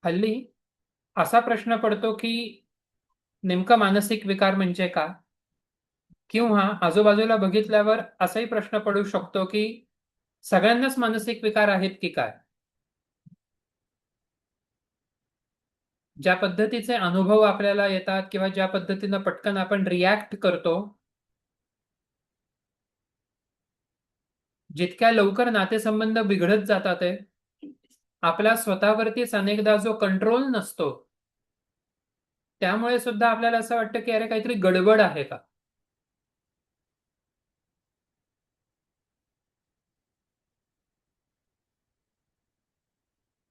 हल्ली असा प्रश्न पडतो की नेमका मानसिक विकार म्हणजे का? किंवा आजूबाजूला बघितल्यावर असाही प्रश्न पडू शकतो की सगळ्यांनाच मानसिक विकार आहेत की काय? ज्या पद्धतीचे अनुभव आपल्याला येतात किंवा ज्या पद्धतीनं पटकन आपण रिॲक्ट करतो, जितक्या लवकर नातेसंबंध बिघडत जातात आपल्या स्वतःवरतीच अनेकदा जो कंट्रोल नसतो, त्यामुळे सुद्धा आपल्याला असं वाटतं की अरे काहीतरी गडबड आहे का?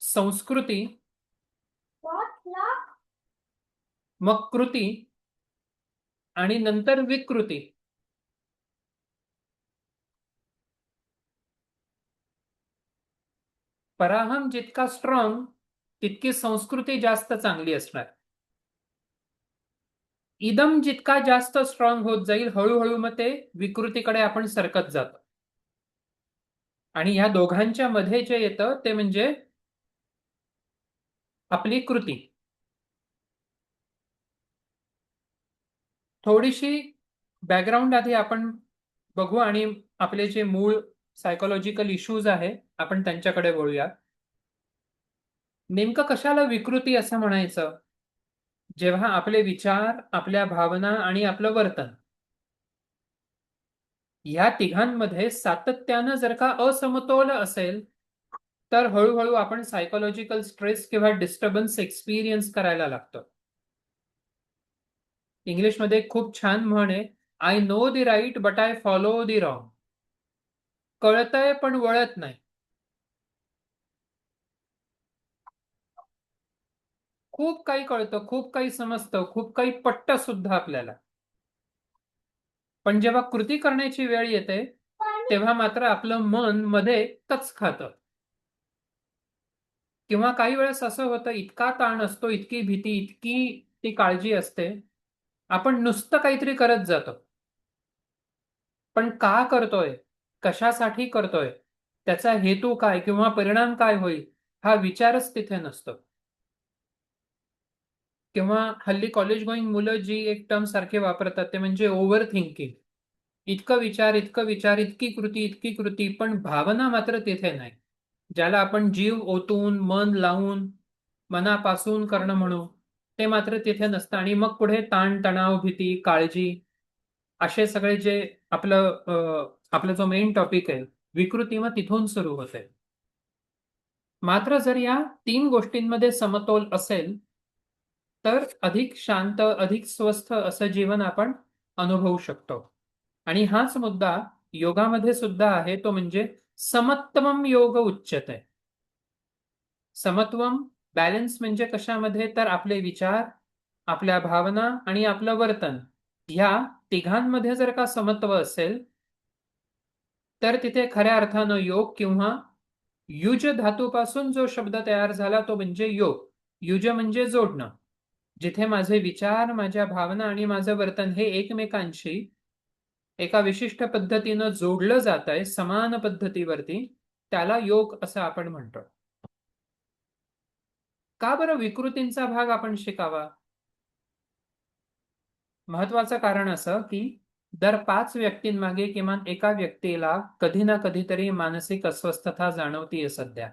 संस्कृती, मग कृती आणि नंतर विकृती. पराहम जितका स्ट्रॉंग तितकी संस्कृती जास्त चांगली असणार. इदम जितका जास्त स्ट्रॉंग होत जाईल हळूहळू मग ते विकृतीकडे आपण सरकत जातो. आणि ह्या दोघांच्या मध्ये जे येतं ते म्हणजे आपली कृती. थोडीशी बॅकग्राऊंड आधी आपण बघू आणि आपले जे मूळ सायकोलॉजिकल इश्यूज आहे आपण त्यांच्याकडे वळूया. नेमकं कशाला विकृती असं म्हणायचं? जेव्हा आपले विचार, आपल्या भावना आणि आपलं वर्तन या तिघांमध्ये सातत्यानं जर का असमतोल असेल, तर हळूहळू आपण सायकोलॉजिकल स्ट्रेस किंवा डिस्टर्बन्स एक्सपिरियन्स करायला लागतो. इंग्लिशमध्ये एक खूप छान म्हण आहे, I know the right but I follow the wrong. कळतंय पण वळत नाही. खूप काही कळतं, खूप काही समजतं, खूप काही पटतं सुद्धा आपल्याला. पण जेव्हा कृती करण्याची वेळ येते तेव्हा मात्र आपलं मन मध्ये कच खातं. किंवा काही वेळेस असं होतं, इतका ताण असतो, इतकी भीती, इतकी ती काळजी असते, आपण नुसतं काहीतरी करत जातो. पण का करतोय, कशासाठी करतोय, त्याचा हेतू काय किंवा परिणाम काय होईल हा विचारच तिथे नसतो. किंवा हल्ली कॉलेज गोईंग मुलं जी एक टर्म सारखे वापरतात ते म्हणजे ओव्हर थिंकिंग. इतकं विचार, इतकं विचार, इतकी कृती, इतकी कृती, पण भावना मात्र तिथे नाही. ज्याला आपण जीव ओतून मन लावून मनापासून करणं म्हणू, ते मात्र तिथे नसतं. आणि मग पुढे ताण तणाव, भीती, काळजी असे सगळे जे आपला जो मेन टॉपिक आहे, विकृती, मग तिथून सुरू होते. मात्र जर या तीन गोष्टींमध्ये समतोल असेल तर अधिक शांत, अधिक स्वस्थ असं जीवन आपण अनुभवू शकतो. आणि हाच मुद्दा योगामध्ये सुद्धा आहे, तो म्हणजे समत्वम योग उच्यते. समत्वम, बॅलन्स म्हणजे कशामध्ये? तर आपले विचार, आपल्या भावना आणि आपलं वर्तन ह्या तिघांमध्ये जर का समत्व असेल तर तिथे खऱ्या अर्थानं योग, किंवा युज धातूपासून जो शब्द तयार झाला तो म्हणजे योग. युज म्हणजे जोडणं. जिथे माझे विचार, माझ्या भावना आणि माझं वर्तन हे एकमेकांशी एका विशिष्ट पद्धतीनं जोडलं जात आहे समान पद्धतीवरती, त्याला योग असं आपण म्हणतो. का बरं विकृतींचा भाग आपण शिकावा? महत्वाचं कारण असं की दर 5 व्यक्तींमागे किमान एका व्यक्तीला कधी ना कधीतरी मानसिक अस्वस्थता जाणवतीये सध्या.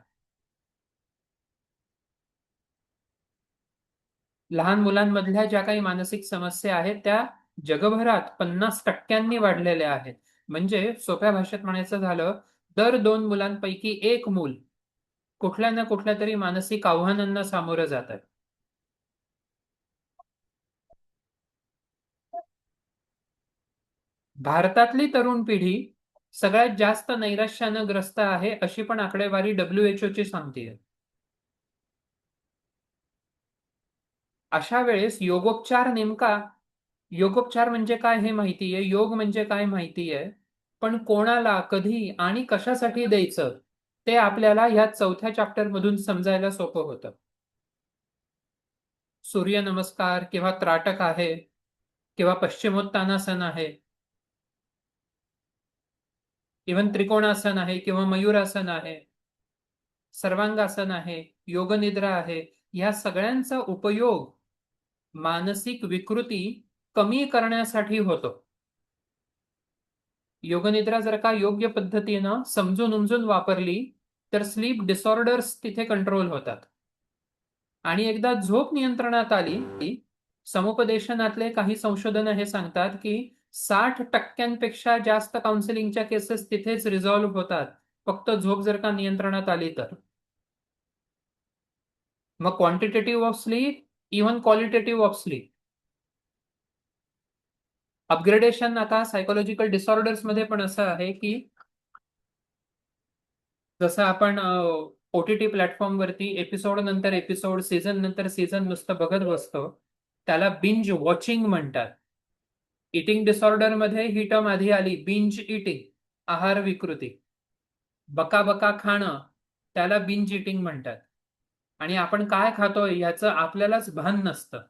लहान मुलांमधल्या ज्या काही मानसिक समस्या आहेत त्या जगभरात 50% वाढलेल्या आहेत. म्हणजे सोप्या भाषेत म्हणायचं झालं, दर 2 मुलांपैकी एक मूल कुठल्या ना कुठल्या तरी मानसिक आव्हानांना सामोरं जात आहे. भारतातली तरुण पिढी सगळ्यात जास्त नैराश्यानं ग्रस्त आहे अशी पण आकडेवारी WHO ची सांगते. अशा वेळेस योगोपचार नेमका, योगोपचार म्हणजे काय हे माहिती आहे, योग म्हणजे काय माहिती आहे, पण कोणाला, कधी आणि कशासाठी द्यायचं ते आपल्याला ह्या चौथ्या चॅप्टर मधून समजायला सोपं होतं. सूर्यनमस्कार किंवा त्राटक आहे, किंवा पश्चिमोत्तानासन आहे, इव्हन त्रिकोणासन आहे किंवा मयूरासन आहे, सर्वांगासन आहे, योगनिद्रा आहे, या सगळ्यांचा उपयोग मानसिक विकृती कमी करण्यासाठी होतो. योगनिद्रा जर का योग्य पद्धतीनं समजून उमजून वापरली तर स्लीप डिसऑर्डर्स तिथे कंट्रोल होतात. आणि एकदा झोप नियंत्रणात आली, समुपदेशनातले काही संशोधन हे सांगतात की 60% जास्त काउन्सिलिंगच्या केसेस तिथेच रिझॉल्व्ह होतात, फक्त झोप जर का नियंत्रणात आली तर. मग quantitative of sleep, even qualitative of sleep. Upgradation आता सायकोलॉजिकल डिसऑर्डर्स मध्ये पण असं आहे की जसं आपण OTT प्लॅटफॉर्मवरती एपिसोड नंतर एपिसोड, सीझन नंतर सीझन नुसतं बघत बसतो, त्याला बिंज वॉचिंग म्हणतात. इटिंग डिसऑर्डर मध्ये ही टर्म आधी आली, बिंज इटिंग, आहार विकृती. बका बका खाणं, त्याला बिंज इटिंग म्हणतात. आणि आपण काय खातोय याचं आपल्यालाच भान नसतं.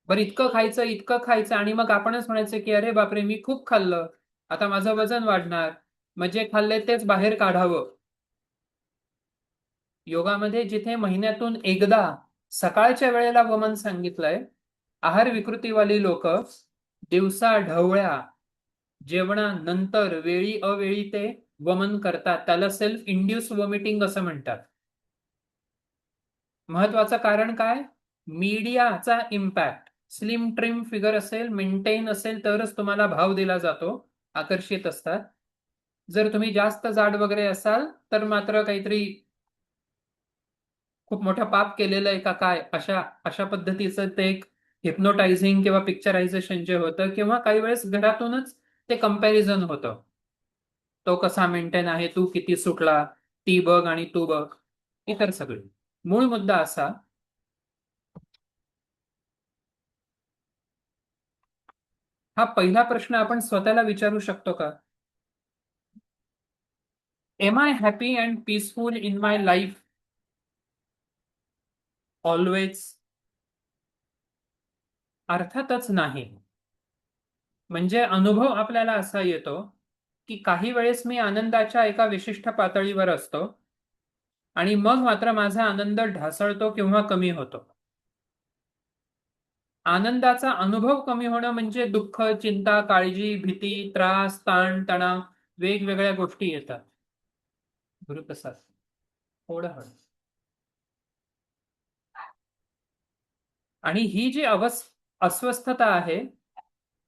बरं, इतकं खायचं आणि मग आपणच म्हणायचं की अरे बापरे, मी खूप खाल्लं, आता माझं वजन वाढणार, मग जे खाल्लंय तेच बाहेर काढावं. योगामध्ये जिथे महिन्यातून एकदा सकाळच्या वेळेला वमन सांगितलंय, आहार विकृतीवाली लोक दिवसा ढवळ्या जेवणानंतर वेळी अवेळी ते वमन करतात. त्याला सेल्फ इंड्यूस वॉमिटिंग असं म्हणतात. महत्वाचं कारण काय? मीडियाचा इम्पॅक्ट. स्लिम ट्रिम फिगर असेल, मेंटेन असेल तरच तुम्हाला भाव दिला जातो, आकर्षित असतात. जर तुम्ही जास्त जाड वगैरे असाल तर मात्र काहीतरी खूप मोठं पाप केलेलं आहे का काय, अशा अशा पद्धतीचं ते एक हिप्नोटायझिंग किंवा पिक्चरायझेशन जे होतं, किंवा काही वेळेस घरातूनच ते कंपॅरिझन होतं. तो कसा मेंटेन आहे, तू किती सुटला, ती बघ आणि तू बघ, इतर सगळे. मूळ मुद्दा असा, हा पहिला प्रश्न आपण स्वतःला विचारू शकतो का? Am I happy and peaceful in my life always? अर्थातच नाही. म्हणजे अनुभव आपल्याला असा येतो की काही वेळेस मी आनंदाच्या एका विशिष्ट पातळीवर असतो आणि मग मात्र माझा आनंद ढासळतो किंवा कमी होतो. आनंदाचा अनुभव कमी होणं म्हणजे दुःख, चिंता, काळजी, भीती, त्रास, ताण तणाव, वेगवेगळ्या गोष्टी येतात. गुरुप्रसाद, थोडं हळू. आणि ही जी अस्वस्थता आहे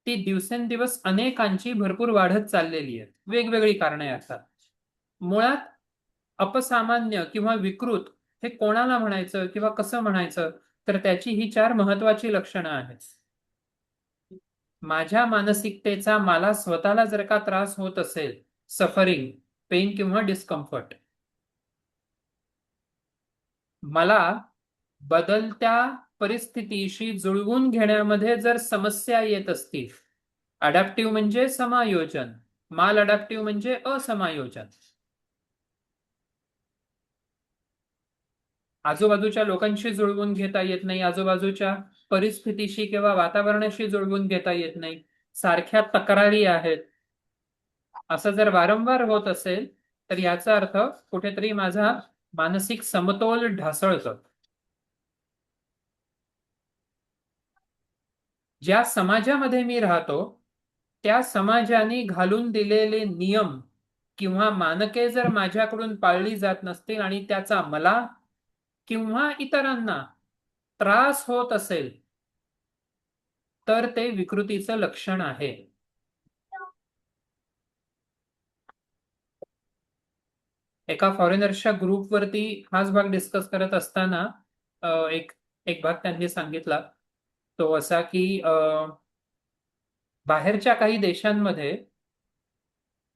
ती दिवसेंदिवस अनेकांची भरपूर वाढत चाललेली आहे. वेगवेगळी कारणे असतात. मुळात अपसामान्य किंवा विकृत हे कोणाला म्हणायचं किंवा कसं म्हणायचं, तर त्याची ही 4 महत्वाची लक्षणं आहेत. माझ्या मानसिकतेचा मला स्वतःला जर का त्रास होत असेल, सफरिंग, पेन किंवा डिस्कम्फर्ट, मला बदलत्या परिस्थितीशी जुळवून घेण्यामध्ये जर समस्या येत असतील, अडॅप्टिव्ह म्हणजे समायोजन, माल अडॅप्टिव्ह म्हणजे असमायोजन. आजूबाजूच्या लोकांशी जुळवून घेता येत नाही, आजूबाजूच्या परिस्थितीशी किंवा वातावरणाशी जुळवून घेता येत नाही, सारख्या तक्रारी आहेत, असं जर वारंवार होत असेल तर याचा अर्थ कुठेतरी माझा मानसिक समतोल ढासळतो. ज्या समाजामध्ये मी राहतो त्या समाजाने घालून दिलेले नियम किंवा मानके जर माझ्याकडून पाळली जात नसतील आणि त्याचा मला किंवा इतरांना त्रास होत असेल तर ते विकृतीचं लक्षण आहे. एका फॉरेनर्सच्या ग्रुपवरती हाच भाग डिस्कस करत असताना एक एक भाग त्यांनी सांगितला, तो असा की बाहेरच्या काही देशांमध्ये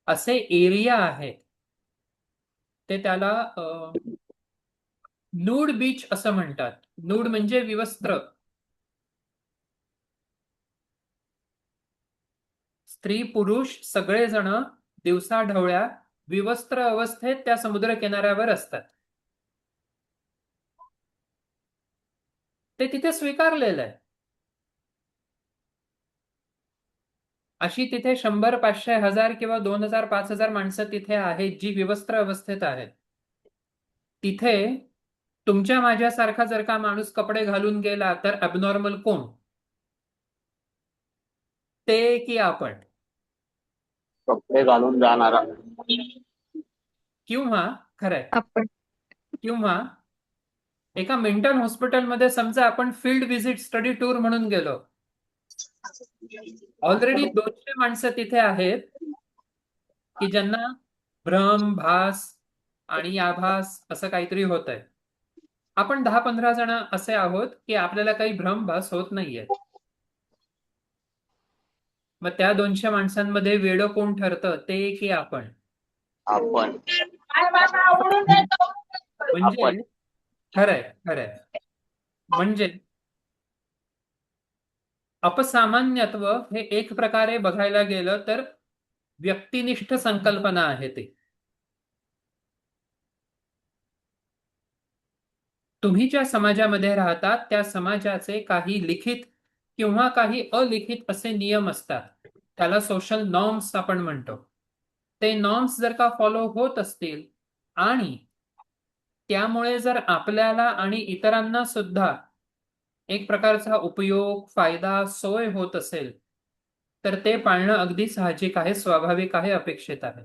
असे एरिया आहेत, ते त्याला नूड बीच असं म्हणतात. नूड म्हणजे विवस्त्र. स्त्री पुरुष सगळेजण दिवसाढवळ्या विवस्त्र अवस्थेत त्या समुद्र किनाऱ्यावर असतात. ते तिथे स्वीकारलेलं आहे. अशी तिथे 100, 500, 1000 किंवा 2000, 5000 माणसं तिथे आहेत जी विवस्त्र अवस्थेत आहेत. तिथे तुमच्या माझ्यासारखा जर का माणूस कपडे घालून गेला तर अबनॉर्मल कोण? ते की आपण? कपडे घालून जाणारा. किंवा खरंय, आपण. किंवा एका मेंटल हॉस्पिटलमध्ये समजा आपण फील्ड व्हिजिट स्टडी टूर म्हणून गेलो. ऑलरेडी 200 माणसं तिथे आहेत की ज्यांना भ्रम, भास आणि आभास असं काहीतरी होत आहे. आपण 10-15 जण असे आहोत की आपल्याला काही भ्रम, भास होत नाहीये. मग त्या 200 माणसांमध्ये वेडं कोण ठरतं, ते की आपण? आपण. म्हणजे आपण. खरंय, खरंय. म्हणजे अपसामान्यत्व हे एक प्रकारे बघायला गेलं तर व्यक्तिनिष्ठ संकल्पना आहे ती. तुम्ही ज्या समाजामध्ये राहतात त्या समाजाचे काही लिखित किंवा काही अलिखित असे नियम असतात. त्याला सोशल नॉर्म्स आपण म्हणतो. ते नॉर्म्स जर का फॉलो होत असतील आणि त्यामुळे जर आपल्याला आणि इतरांना सुद्धा एक प्रकारचा उपयोग, फायदा, सोय होत असेल तर ते पाळणं अगदी साहजिक आहे, स्वाभाविक आहे, अपेक्षित आहे.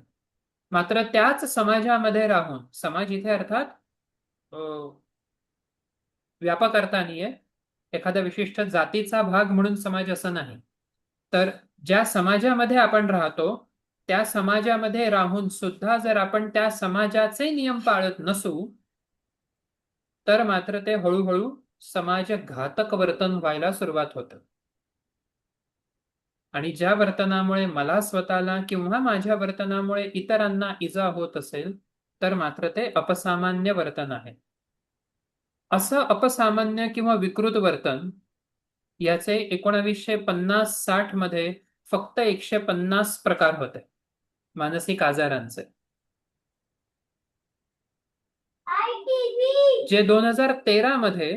मात्र त्याच समाजामध्ये राहून, समाज इथे अर्थात व्यापक अर्थ नाहीये, एखाद्या विशिष्ट जातीचा भाग म्हणून समाज असं नाही. तर ज्या समाजामध्ये आपण राहतो त्या समाजामध्ये राहून सुद्धा जर आपण त्या समाजाचे नियम पाळत नसू तर मात्र ते हळूहळू समाजघातक वर्तन व्हायला सुरुवात होतं. आणि ज्या वर्तनामुळे मला स्वतःला किंवा माझ्या वर्तनामुळे इतरांना इजा होत असेल तर मात्र ते अपसामान्य वर्तन आहे. असं अपसामान्य किंवा विकृत वर्तन याचे 1950-60 मध्ये फक्त 150 प्रकार होते मानसिक आजारांचे, जे 2013 मध्ये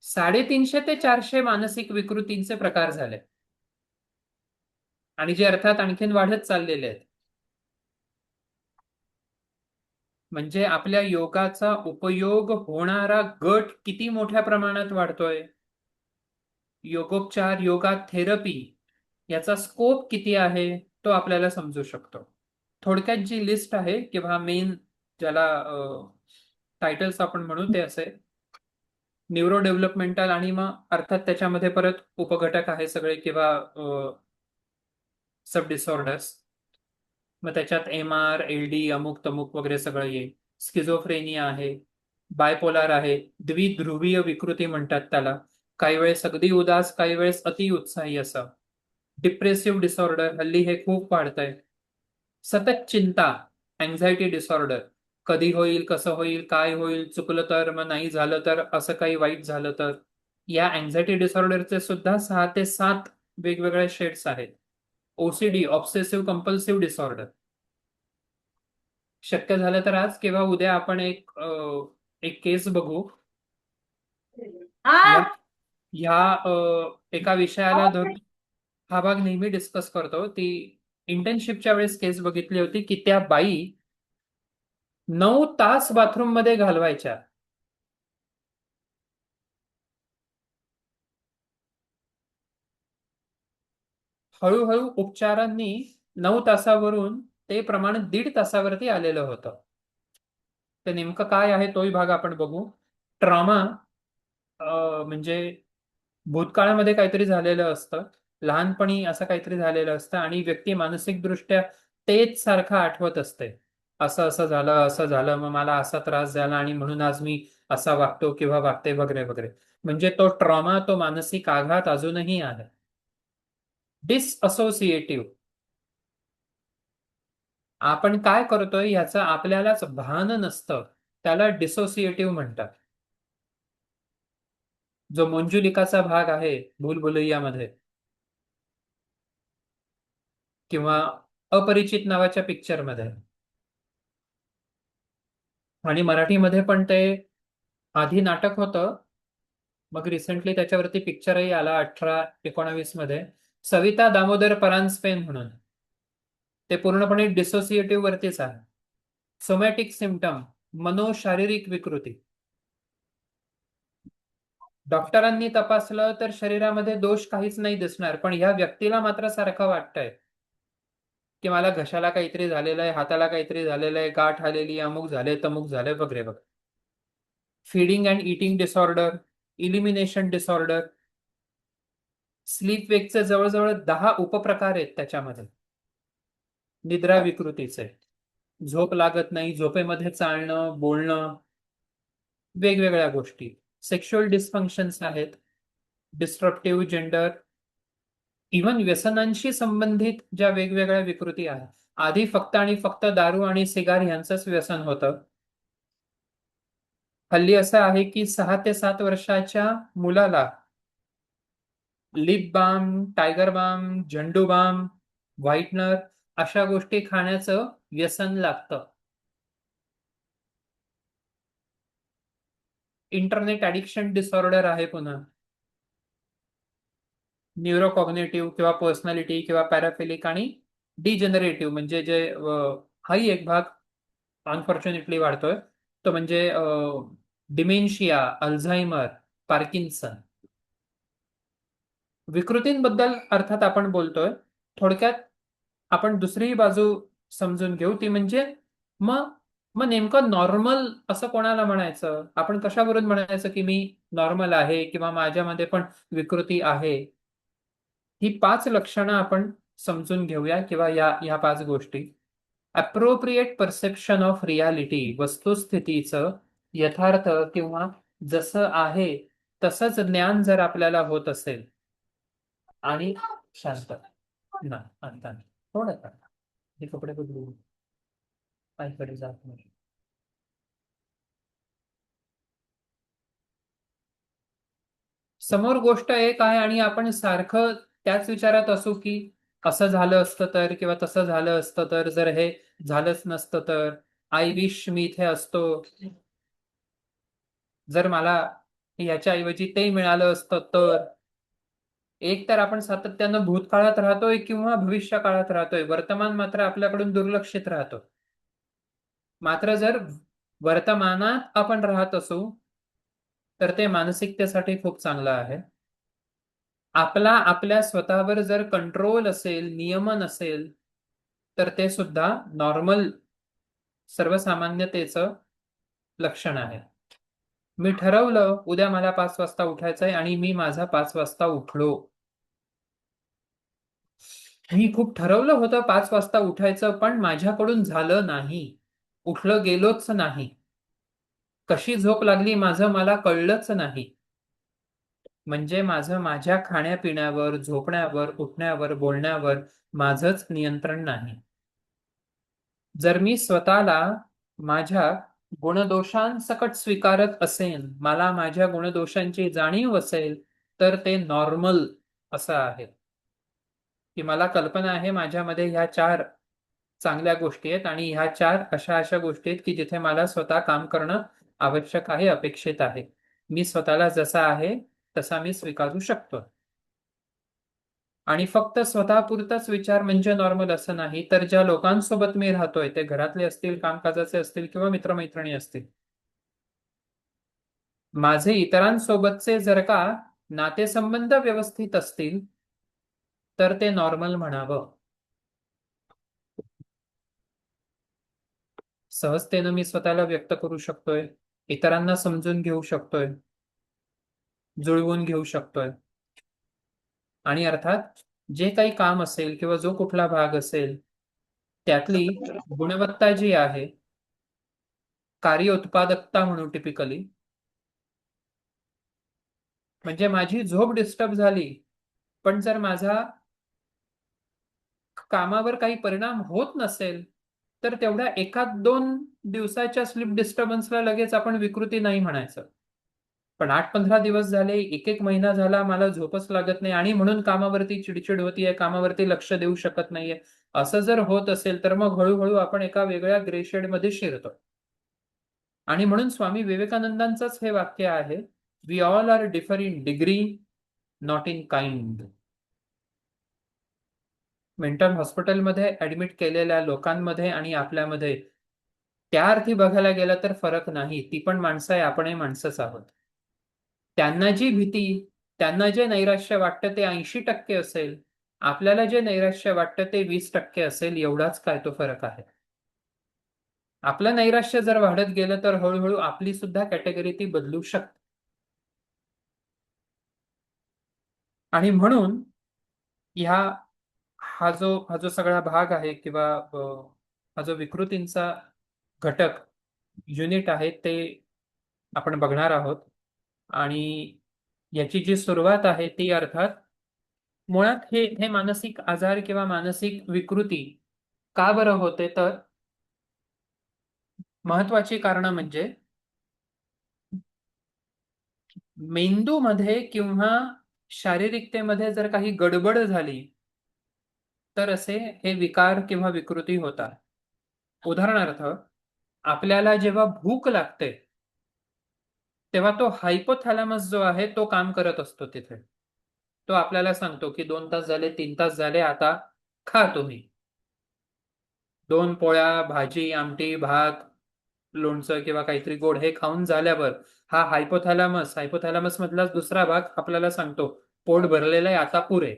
350 ते 400 मानसिक विकृतींचे प्रकार झाले आणि जे अर्थात आणखीन वाढत चाललेले आहेत. म्हणजे आपल्या योगाचा उपयोग होणारा गट किती मोठ्या प्रमाणात वाढतोय, योगोपचार, योगा थेरपी याचा स्कोप किती आहे तो आपल्याला समजू शकतो. थोडक्यात जी लिस्ट आहे किंवा मेन ज्याला टायटल्स आपण म्हणू ते असे न्यूरो डेव्हलपमेंटल आणि मग अर्थात त्याच्यामध्ये परत उपघटक आहे सगळे किंवा सब डिसऑर्डर्स. मग त्याच्यात MR, LD, अमुक तमुक वगैरे सगळं येईल. स्किझोफ्रेनिया आहे, बायपोलार आहे, द्विध्रुवीय विकृती म्हणतात त्याला, काही वेळेस अगदी उदास, काही वेळेस अति उत्साही असं. डिप्रेसिव्ह डिसऑर्डर हल्ली हे खूप वाढतंय. सतत चिंता, अँझायटी डिसऑर्डर, कधी होईल, कसं होईल, काय होईल, चुकलं तर, मग नाही झालं तर, असं काही वाईट झालं तर. या अँझायटी डिसऑर्डरचे सुद्धा 6 ते 7 वेगवेगळे शेड्स आहेत. OCD, obsessive compulsive disorder. शक्य झालं तर आज किंवा उद्या आपण एक केस बघू. ह्या एका विषयाला धरून हा भाग नेहमी डिस्कस करतो. ती इंटर्नशिपच्या वेळेस केस बघितली होती की त्या बाई 9 तास बाथरूम मध्ये घालवायच्या. हळूहळू उपचारांनी 9 तासावरून ते प्रमाण 1.5 तासावरती आलेलं होतं. ते नेमकं काय आहे तोही भाग आपण बघू. ट्रॉमा म्हणजे भूतकाळामध्ये काहीतरी झालेलं असतं, लहानपणी असं काहीतरी झालेलं असतं आणि व्यक्ती मानसिकदृष्ट्या तेच सारखं आठवत असते. असं असं झालं, असं झालं, मग मला असा त्रास झाला आणि म्हणून आज मी असा वागतो किंवा वागते वगैरे वगैरे. म्हणजे तो ट्रॉमा, तो मानसिक आघात अजूनही आहे. डिसअसोसिएटिव्ह, आपण काय करतोय याचं आपल्यालाच भान नसतं, त्याला डिसोसिएटिव्ह म्हणतात. जो मंजुलिकाचा भाग आहे भूलभुलैयामध्ये किंवा अपरिचित नावाच्या पिक्चरमध्ये, आणि मराठीमध्ये पण ते आधी नाटक होतं, मग रिसेंटली त्याच्यावरती पिक्चरही आला 18-19 मध्ये. सविता दामोदर परांजपे म्हणून, ते पूर्णपणे डिसोसिएटिव्ह वरतीच आहे. सोमॅटिक सिम्पटम, मनोशारीरिक विकृती. डॉक्टरांनी तपासलं तर शरीरामध्ये दोष काहीच नाही दिसणार, पण ह्या व्यक्तीला मात्र सारखं वाटतंय की मला घशाला काहीतरी झालेलं आहे, हाताला काहीतरी झालेलं आहे, गाठ आलेली, अमुक झाले, तमुक झाले, वगैरे वगैरे. Feeding and eating disorder, elimination disorder. Sleep वेकचे जवळजवळ 10 उपप्रकार आहेत त्याच्यामध्ये. निद्रा विकृतीचे, झोप लागत नाही, झोपेमध्ये चालणं, बोलणं, वेगवेगळ्या गोष्टी. सेक्शुअल डिस्फंक्शन्स आहेत, डिस्ट्रप्टिव्ह जेंडर, इव्हन व्यसनांशी संबंधित ज्या वेगवेगळ्या विकृती आहेत. आधी फक्त आणि फक्त दारू आणि सिगार यांचंच व्यसन होतं. हल्ली असं आहे की 6 ते 7 वर्षाच्या मुलाला लिप बाम, टायगर बाम, झंडू बाम, व्हाईटनर अशा गोष्टी खाण्याचं व्यसन लागतं. इंटरनेट ऍडिक्शन डिसऑर्डर आहे पुन्हा. न्यूरोकॉग्नेटिव्ह किंवा पर्सनॅलिटी किंवा पॅराफिलिक आणि डिजेनरेटिव्ह, म्हणजे जे हाही एक भाग अनफॉर्च्युनेटली वाढतोय, तो म्हणजे डिमेन्शिया, अल्झायमर, पार्किन्सन. विकृतींबद्दल अर्थात आपण बोलतोय. थोडक्यात आपण दुसरी बाजू समजून घेऊ, ती म्हणजे मग मग नेमकं नॉर्मल असं कोणाला म्हणायचं? आपण कशावरून म्हणायचं की मी नॉर्मल आहे किंवा माझ्यामध्ये पण विकृती आहे? ही 5 लक्षणं आपण समजून घेऊया, किंवा या 5 गोष्टी. अप्रोप्रिएट परसेप्शन ऑफ रियालिटी, वस्तुस्थितीचं यथार्थ किंवा जसं आहे तसंच ज्ञान जर आपल्याला होत असेल, आणि शांत ना, आता थोडं का हे कपडे बदलू, आईकडे जात नाही. समोर गोष्ट एक आहे आणि आपण सारखं त्याच विचारात असू की असं झालं असतं तर, किंवा तसं झालं असतं तर, जर हे झालंच नसतं तर, आय विश मी इथे असतो, जर मला याच्याऐवजी ते मिळालं असतं तर. एक तर आपण सातत्यानं भूतकाळात राहतोय किंवा भविष्य काळात राहतोय, वर्तमान मात्र आपल्याकडून दुर्लक्षित राहतो. मात्र जर वर्तमानात आपण राहत असू तर ते मानसिकतेसाठी खूप चांगलं आहे. आपल्या स्वतःवर जर कंट्रोल असेल, नियमन असेल, तर ते सुद्धा नॉर्मल सर्वसामान्यतेचं लक्षण आहे. मी ठरवलं उद्या मला 5 वाजता उठायचंय आणि मी माझा 5 वाजता उठलो. मी खूप ठरवलं होतं 5 वाजता उठायचं, पण माझ्याकडून झालं नाही, उठलं गेलोच नाही. कशी झोप लागली माझं मला कळलंच नाही. म्हणजे माझं माझ्या खाण्यापिण्यावर, झोपण्यावर, उठण्यावर, बोलण्यावर माझंच नियंत्रण नाही. जर मी स्वतःला माझ्या गुणदोषांसकट स्वीकारत असेन, मला माझ्या गुणदोषांची जाणीव असेल, तर ते नॉर्मल असं आहे. की मला कल्पना आहे माझ्यामध्ये ह्या 4 चांगल्या गोष्टी आहेत आणि ह्या 4 अशा अशा गोष्टी आहेत की जिथे मला स्वतः काम करणं आवश्यक आहे, अपेक्षित आहे. मी स्वतःला जसा आहे तसा मी स्वीकारू शकतो. आणि फक्त स्वतःपुरताच विचार म्हणजे नॉर्मल असं नाही, तर ज्या लोकांसोबत मी राहतोय, ते घरातले असतील, कामकाजाचे असतील किंवा मित्रमैत्रिणी असतील, माझे इतरांसोबतचे जर का नातेसंबंध व्यवस्थित असतील, तर ते नॉर्मल म्हणावं. सहजतेनं मी स्वतःला व्यक्त करू शकतोय, इतरांना समजून घेऊ शकतोय, जुळवून घेऊ शकतोय. आणि अर्थात जे काही काम असेल किंवा जो कुठला भाग असेल, त्यातली गुणवत्ता जी आहे, कार्य उत्पादकता म्हणू टिपिकली, म्हणजे माझी झोप डिस्टर्ब झाली, पण जर माझा कामावर काही परिणाम होत नसेल, तर तेवढ्या 1-2 दिवसाच्या स्लीप डिस्टर्बन्सला लगेच आपण विकृती नाही म्हणायचं. पण 8-15 दिवस झाले, 1-1 महिना झाला, मला झोपच लागत नाही आणि म्हणून कामावरती चिडचिड होतीये, कामावरती लक्ष देऊ शकत नाहीये, असं जर होत असेल, तर मग हळूहळू आपण एका वेगळ्या ग्रे शेडमध्ये शिरतो. आणि म्हणून स्वामी विवेकानंदांचंच हे वाक्य आहे, we all are differ in degree, not in kind. Mental हॉस्पिटलमध्ये ऍडमिट केलेल्या लोकांमध्ये आणि आपल्यामध्ये त्या अर्थी बघायला गेलं तर फरक नाही. ती पण माणसं आहे, आपणही माणसंच आहोत. त्यांना जी भीती, त्यांना जे नैराश्य वाटतं ते 80% असेल, आपल्याला जे नैराश्य वाटतं ते 20% असेल. एवढाच काय तो फरक आहे. आपलं नैराश्य जर वाढत गेलं तर हळूहळू आपली सुद्धा कॅटेगरी ती बदलू शकते. आणि म्हणून ह्या हा जो सगळा भाग आहे किंवा हा जो विकृतींचा घटक युनिट आहे ते आपण बघणार आहोत. आणि याची जी सुरुवात आहे ती अर्थात मुळात हे हे मानसिक आजार किंवा मानसिक विकृती का बरं होते, तर महत्वाची कारणं म्हणजे मेंदूमध्ये किंवा शारीरिकतेमध्ये जर काही गडबड झाली तर असे हे विकार किंवा विकृती होतात. उदाहरणार्थ, आपल्याला जेव्हा भूक लागते तेव्हा तो हायपोथॅलॅमस जो आहे तो काम करत असतो तिथे. तो आपल्याला सांगतो की 2 तास झाले, 3 तास झाले, आता खा तुम्ही. 2 पोळ्या, भाजी, आमटी, भात, लोणचं किंवा काहीतरी गोड हे खाऊन झाल्यावर हा हायपोथॅलॅमस मधलाच दुसरा भाग आपल्याला सांगतो पोट भरलेलं आहे, आता पुरे.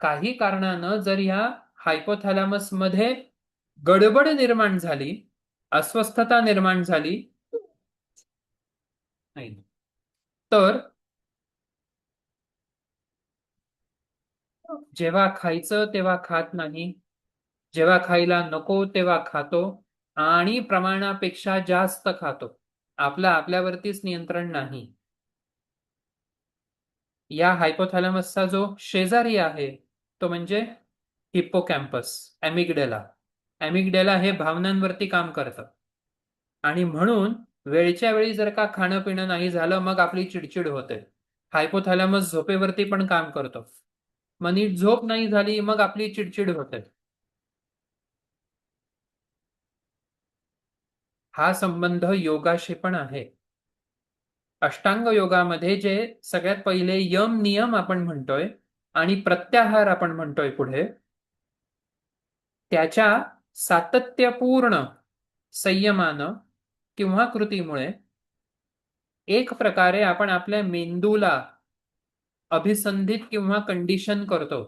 काही कारणानं जर ह्या हायपोथॅलॅमस मध्ये गडबड निर्माण झाली, अस्वस्थता निर्माण झाली नाही, तर जेव्हा खायचं तेव्हा खात नाही, जेव्हा खायला नको तेव्हा खातो आणि प्रमाणापेक्षा जास्त खातो. आपल्यावरतीच नियंत्रण नाही. या हायपोथॅलॅमसचा जो शेजारी आहे तो म्हणजे हिप्पोकॅम्पस, ॲमिगडेला. ॲमिगडेला हे भावनांवरती काम करतं. आणि म्हणून वेळच्या वेळी जर का खाणं पिणं नाही झालं मग आपली चिडचिड होते. हायपोथॅलॅमस झोपेवरती पण काम करतो. मग नीट झोप नाही झाली मग आपली चिडचिड होते. हा संबंध योगाशी पण आहे. अष्टांग योगामध्ये जे सगळ्यात पहिले यम नियम आपण म्हणतोय आणि प्रत्याहार आपण म्हणतोय पुढे, त्याच्या सातत्यपूर्ण संयमानं किंवा कृतीमुळे एक प्रकारे आपण आपल्या मेंदूला अभिसंधित किंवा कंडिशन करतो.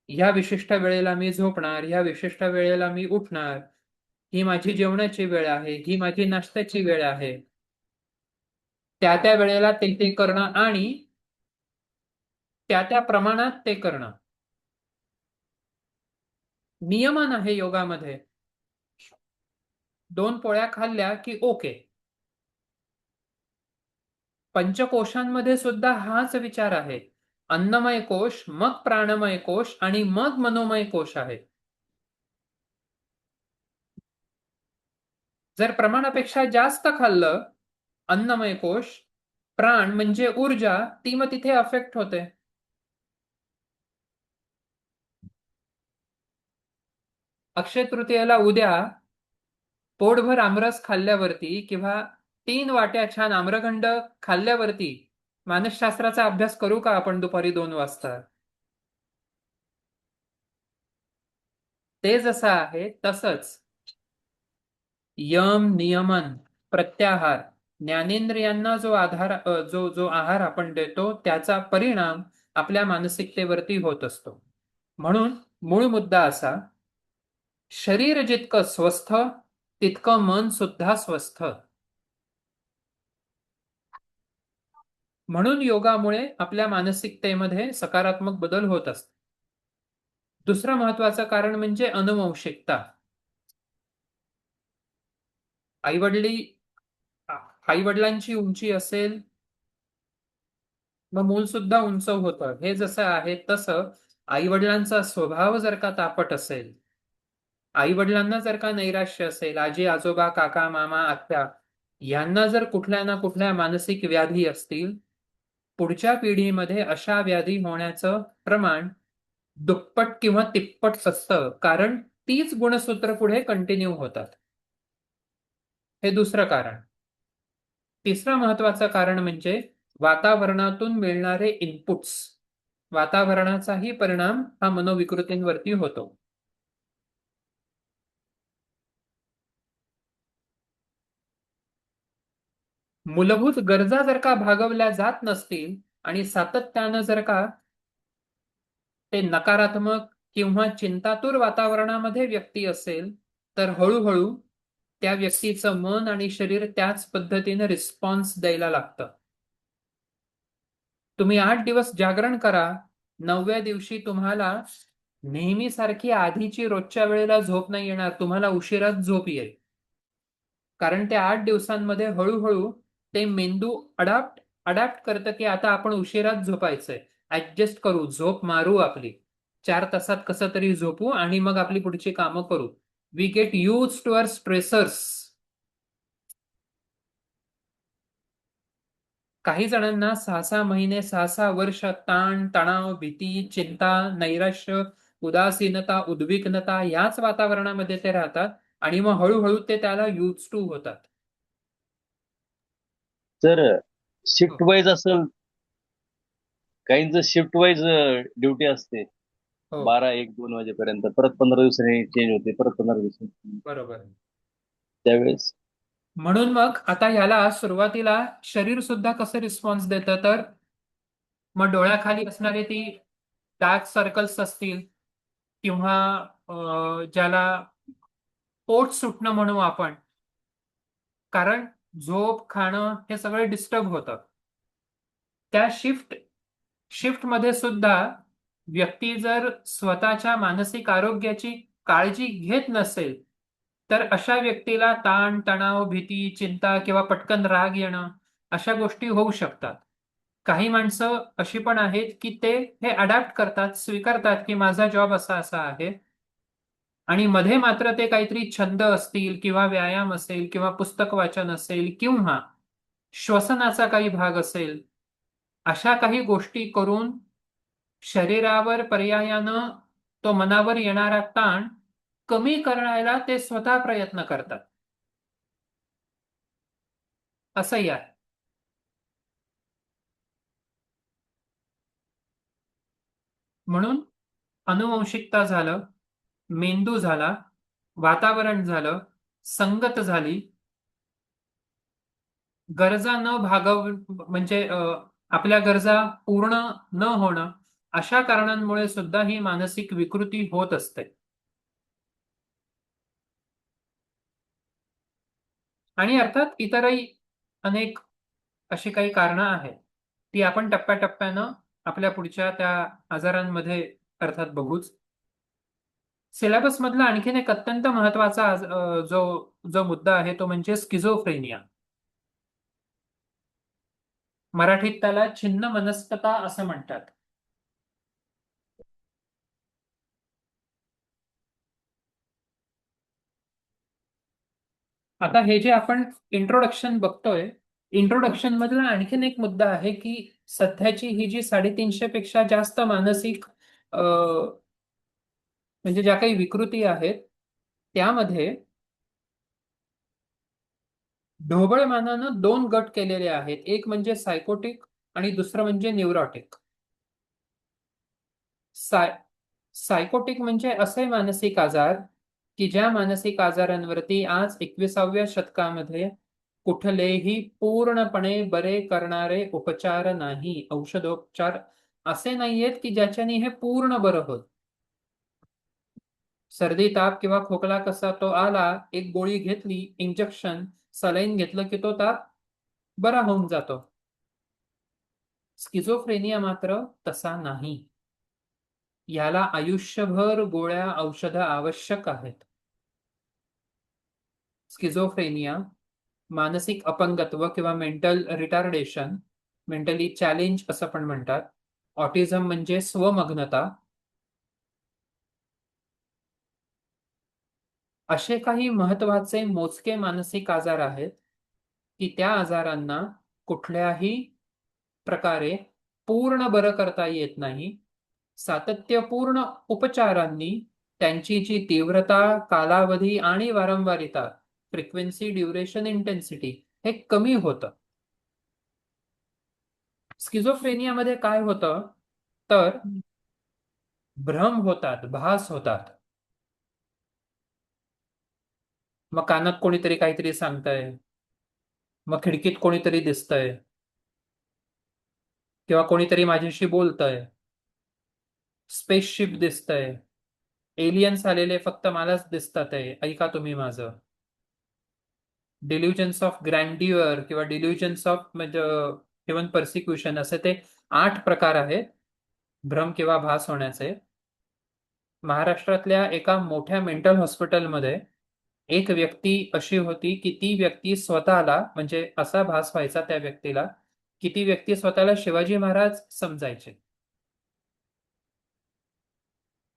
ह्या विशिष्ट वेळेला मी झोपणार, ह्या विशिष्ट वेळेला मी उठणार, ही माझी जेवणाची वेळ आहे, ही माझी नाश्त्याची वेळ आहे. त्या त्या वेळेला ते ते करणं आणि त्या त्या प्रमाणात ते करणं. नियमन आहे योगामध्ये. 2 पोळ्या खाल्ल्या की ओके. पंचकोशांमध्ये सुद्धा हाच विचार आहे. अन्नमय कोश, मग प्राणमय कोश आणि मग मनोमय कोश आहे. जर प्रमाणापेक्षा जास्त खाल्लं अन्नमय कोश, प्राण म्हणजे ऊर्जा, ती मग तिथे अफेक्ट होते. अक्षय तृतीयेला उद्या पोटभर आमरस खाल्ल्यावरती किंवा 3 वाट्या छान आम्रखंड खाल्ल्यावरती मानसशास्त्राचा अभ्यास करू का आपण दुपारी 2 वाजता? ते जसं आहे तसंच यम, नियमन, प्रत्याहार, ज्ञानेंद्रियांना जो आधार जो जो आहार आपण देतो त्याचा परिणाम आपल्या मानसिकतेवरती होत असतो. म्हणून मूळ मुद्दा असा, शरीर जितकं स्वस्थ तितकं मन सुद्धा स्वस्थ. म्हणून योगामुळे आपल्या मानसिकतेमध्ये सकारात्मक बदल होत असतात. दुसरं महत्वाचं कारण म्हणजे अनुवंशिकता. आईवडली आईवडिलांची उंची असेल मग मूल सुद्धा उंच होतं. हे जसं आहे तसं आईवडिलांचा स्वभाव जर का तापट असेल, आईवडिलांना जर का नैराश्य असेल, आजी आजोबा काका मामा आत्या यांना जर कुठल्या ना कुठल्या मानसिक व्याधी असतील, पुढच्या पिढीमध्ये अशा व्याधी होण्याचं प्रमाण दुप्पट किंवा तिप्पट असतं. कारण तीच गुणसूत्र पुढे कंटिन्यू होतात. हे दुसरं कारण. तिसरं महत्वाचं कारण म्हणजे वातावरणातून मिळणारे इनपुट्स. वातावरणाचाही परिणाम हा मनोविकृतींवरती होतो. मूलभूत गरजा जर का भागवल्या जात नसतील आणि सातत्यानं जर का ते नकारात्मक किंवा चिंतातूर वातावरणामध्ये व्यक्ती असेल, तर हळूहळू त्या व्यक्तीचं मन आणि शरीर त्याच पद्धतीने रिस्पॉन्स द्यायला लागतं. तुम्ही 8 दिवस जागरण करा, 9व्या दिवशी तुम्हाला नेहमीसारखी आधीची रोजच्या वेळेला झोप नाही येणार, तुम्हाला उशिराच झोप येईल. कारण त्या 8 दिवसांमध्ये हळूहळू ते मेंदू अडॅप्ट अडॅप्ट करतं की आता आपण उशिराच झोपायचंय, ऍडजस्ट करू, झोप मारू आपली, 4 तासात कसं तरी झोपू आणि मग आपली पुढची कामं करू. We get use to our stressors. काही जणांना 6-6 महिने 6-6 वर्ष ताण तणाव भीती चिंता नैराश्य उदासीनता उद्विग्नता याच वातावरणामध्ये ते राहतात आणि मग हळूहळू ते त्याला यूज टू होतात. जर शिफ्ट हो. वाईज असेल, काहींचं शिफ्ट वाईज ड्युटी असते, हो, 12-1-2 वाजेपर्यंत, परत 15 दिवसांनी चेंज होते, परत 15 दिवसांनी. बरोबर. त्यावेळेस म्हणून मग आता ह्याला सुरुवातीला शरीर सुद्धा कसं रिस्पॉन्स देतं, तर मग डोळ्याखाली असणारे ती डार्क सर्कल्स असतील किंवा ज्याला पोट सुटणं म्हणू आपण, कारण झोप खाणं हे सगळं डिस्टर्ब होतं. त्या शिफ्टमध्ये सुद्धा व्यक्ती जर स्वतःच्या मानसिक आरोग्याची काळजी घेत नसेल, तर अशा व्यक्तीला ताण तणाव भीती चिंता किंवा पटकन राग येणं अशा गोष्टी होऊ शकतात. काही माणसं अशी पण आहेत की ते हे अडॅप्ट करतात, स्वीकारतात की माझा जॉब असा असा आहे, आणि मध्ये मात्र ते काहीतरी छंद असतील किंवा व्यायाम असेल किंवा पुस्तक वाचन असेल किंवा श्वसनाचा काही भाग असेल, अशा काही गोष्टी करून शरीरावर पर्यायानं तो मनावर येणारा ताण कमी करायला ते स्वतः प्रयत्न करतात. असंही आहे. म्हणून अनुवंशिकता झालं, मेंदू झाला, वातावरण झालं, संगत झाली, गरजा न भागव म्हणजे आपल्या गरजा पूर्ण न होणं, अशा कारणांमुळे सुद्धा ही मानसिक विकृती होत असते. आणि अर्थात इतरही अनेक अशी काही कारणं आहेत, ती आपण टप्प्याटप्प्यानं आपल्या पुढच्या त्या आजारांमध्ये अर्थात बघूच. सिलेबस मधला आणखीन एक अत्यंत महत्वाचा जो जो मुद्दा आहे तो म्हणजे स्किझोफ्रेनिया. मराठीत त्याला छिन्न मनस्कता असं म्हणतात. आता हे जे आपण इंट्रोडक्शन बघतोय, इंट्रोडक्शन मधला आणखीन एक मुद्दा आहे की सध्याची ही जी 350 पेक्षा जास्त मानसिक म्हणजे ज्या काही विकृती आहेत, त्यामध्ये ढोबळमानानं 2 गट केलेले आहेत. एक म्हणजे सायकोटिक आणि दुसरं म्हणजे न्यूरोटिक. साय सायकोटिक म्हणजे असे मानसिक आजार की ज्या मानसिक आजारांवरती आज 21व्या शतकामध्ये कुठलेही पूर्णपणे बरे करणारे उपचार नाही, औषधोपचार असे नाहीयेत की ज्याच्याने हे पूर्ण बरं होत. सर्दी ताप किंवा खोकला कसा तो आला, एक गोळी घेतली, इंजेक्शन सलाईन घेतलं की तो ताप बरा होऊन जातो. स्किझोफ्रेनिया मात्र तसा नाही. याला आयुष्यभर गोळ्या औषधं आवश्यक आहेत. स्किझोफ्रेनिया मानसिक अपंगत्व किंवा मेंटल रिटार्डेशन, मेंटली चॅलेंज असं पण म्हणतात. ऑटिझम म्हणजे स्वमग्नता. असे काही महत्वाचे मोजके मानसिक आजार आहेत की त्या आजारांना कुठल्याही प्रकारे पूर्ण बरं करता येत नाही. सातत्यपूर्ण उपचारांनी त्यांची जी तीव्रता कालावधी आणि वारंवारिता, फ्रिक्वेन्सी ड्युरेशन इंटेन्सिटी, हे कमी होतं. स्किझोफ्रेनियामध्ये काय होतं, तर भ्रम होतात, भास होतात. मग कानात कोणीतरी काहीतरी सांगतंय, मग खिडकीत कोणीतरी दिसतंय, किंवा कोणीतरी माझ्याशी बोलतंय, स्पेसशिप दिसतंय, एलियन्स आलेले फक्त मलाच दिसतात आहे, ऐका तुम्ही माझं. डिल्युजन्स ऑफ ग्रँड्युअर किंवा डिल्युजन्स ऑफ म्हणजे इव्हन पर्सिक्युशन, असे ते 8 प्रकार आहेत भ्रम किंवा भास होण्याचे. महाराष्ट्रातल्या एका मोठ्या मेंटल हॉस्पिटलमध्ये एक व्यक्ती अशी होती की ती व्यक्ती स्वतःला, म्हणजे असा भास व्हायचा त्या व्यक्तीला की ती व्यक्ती स्वतःला शिवाजी महाराज समजायचे.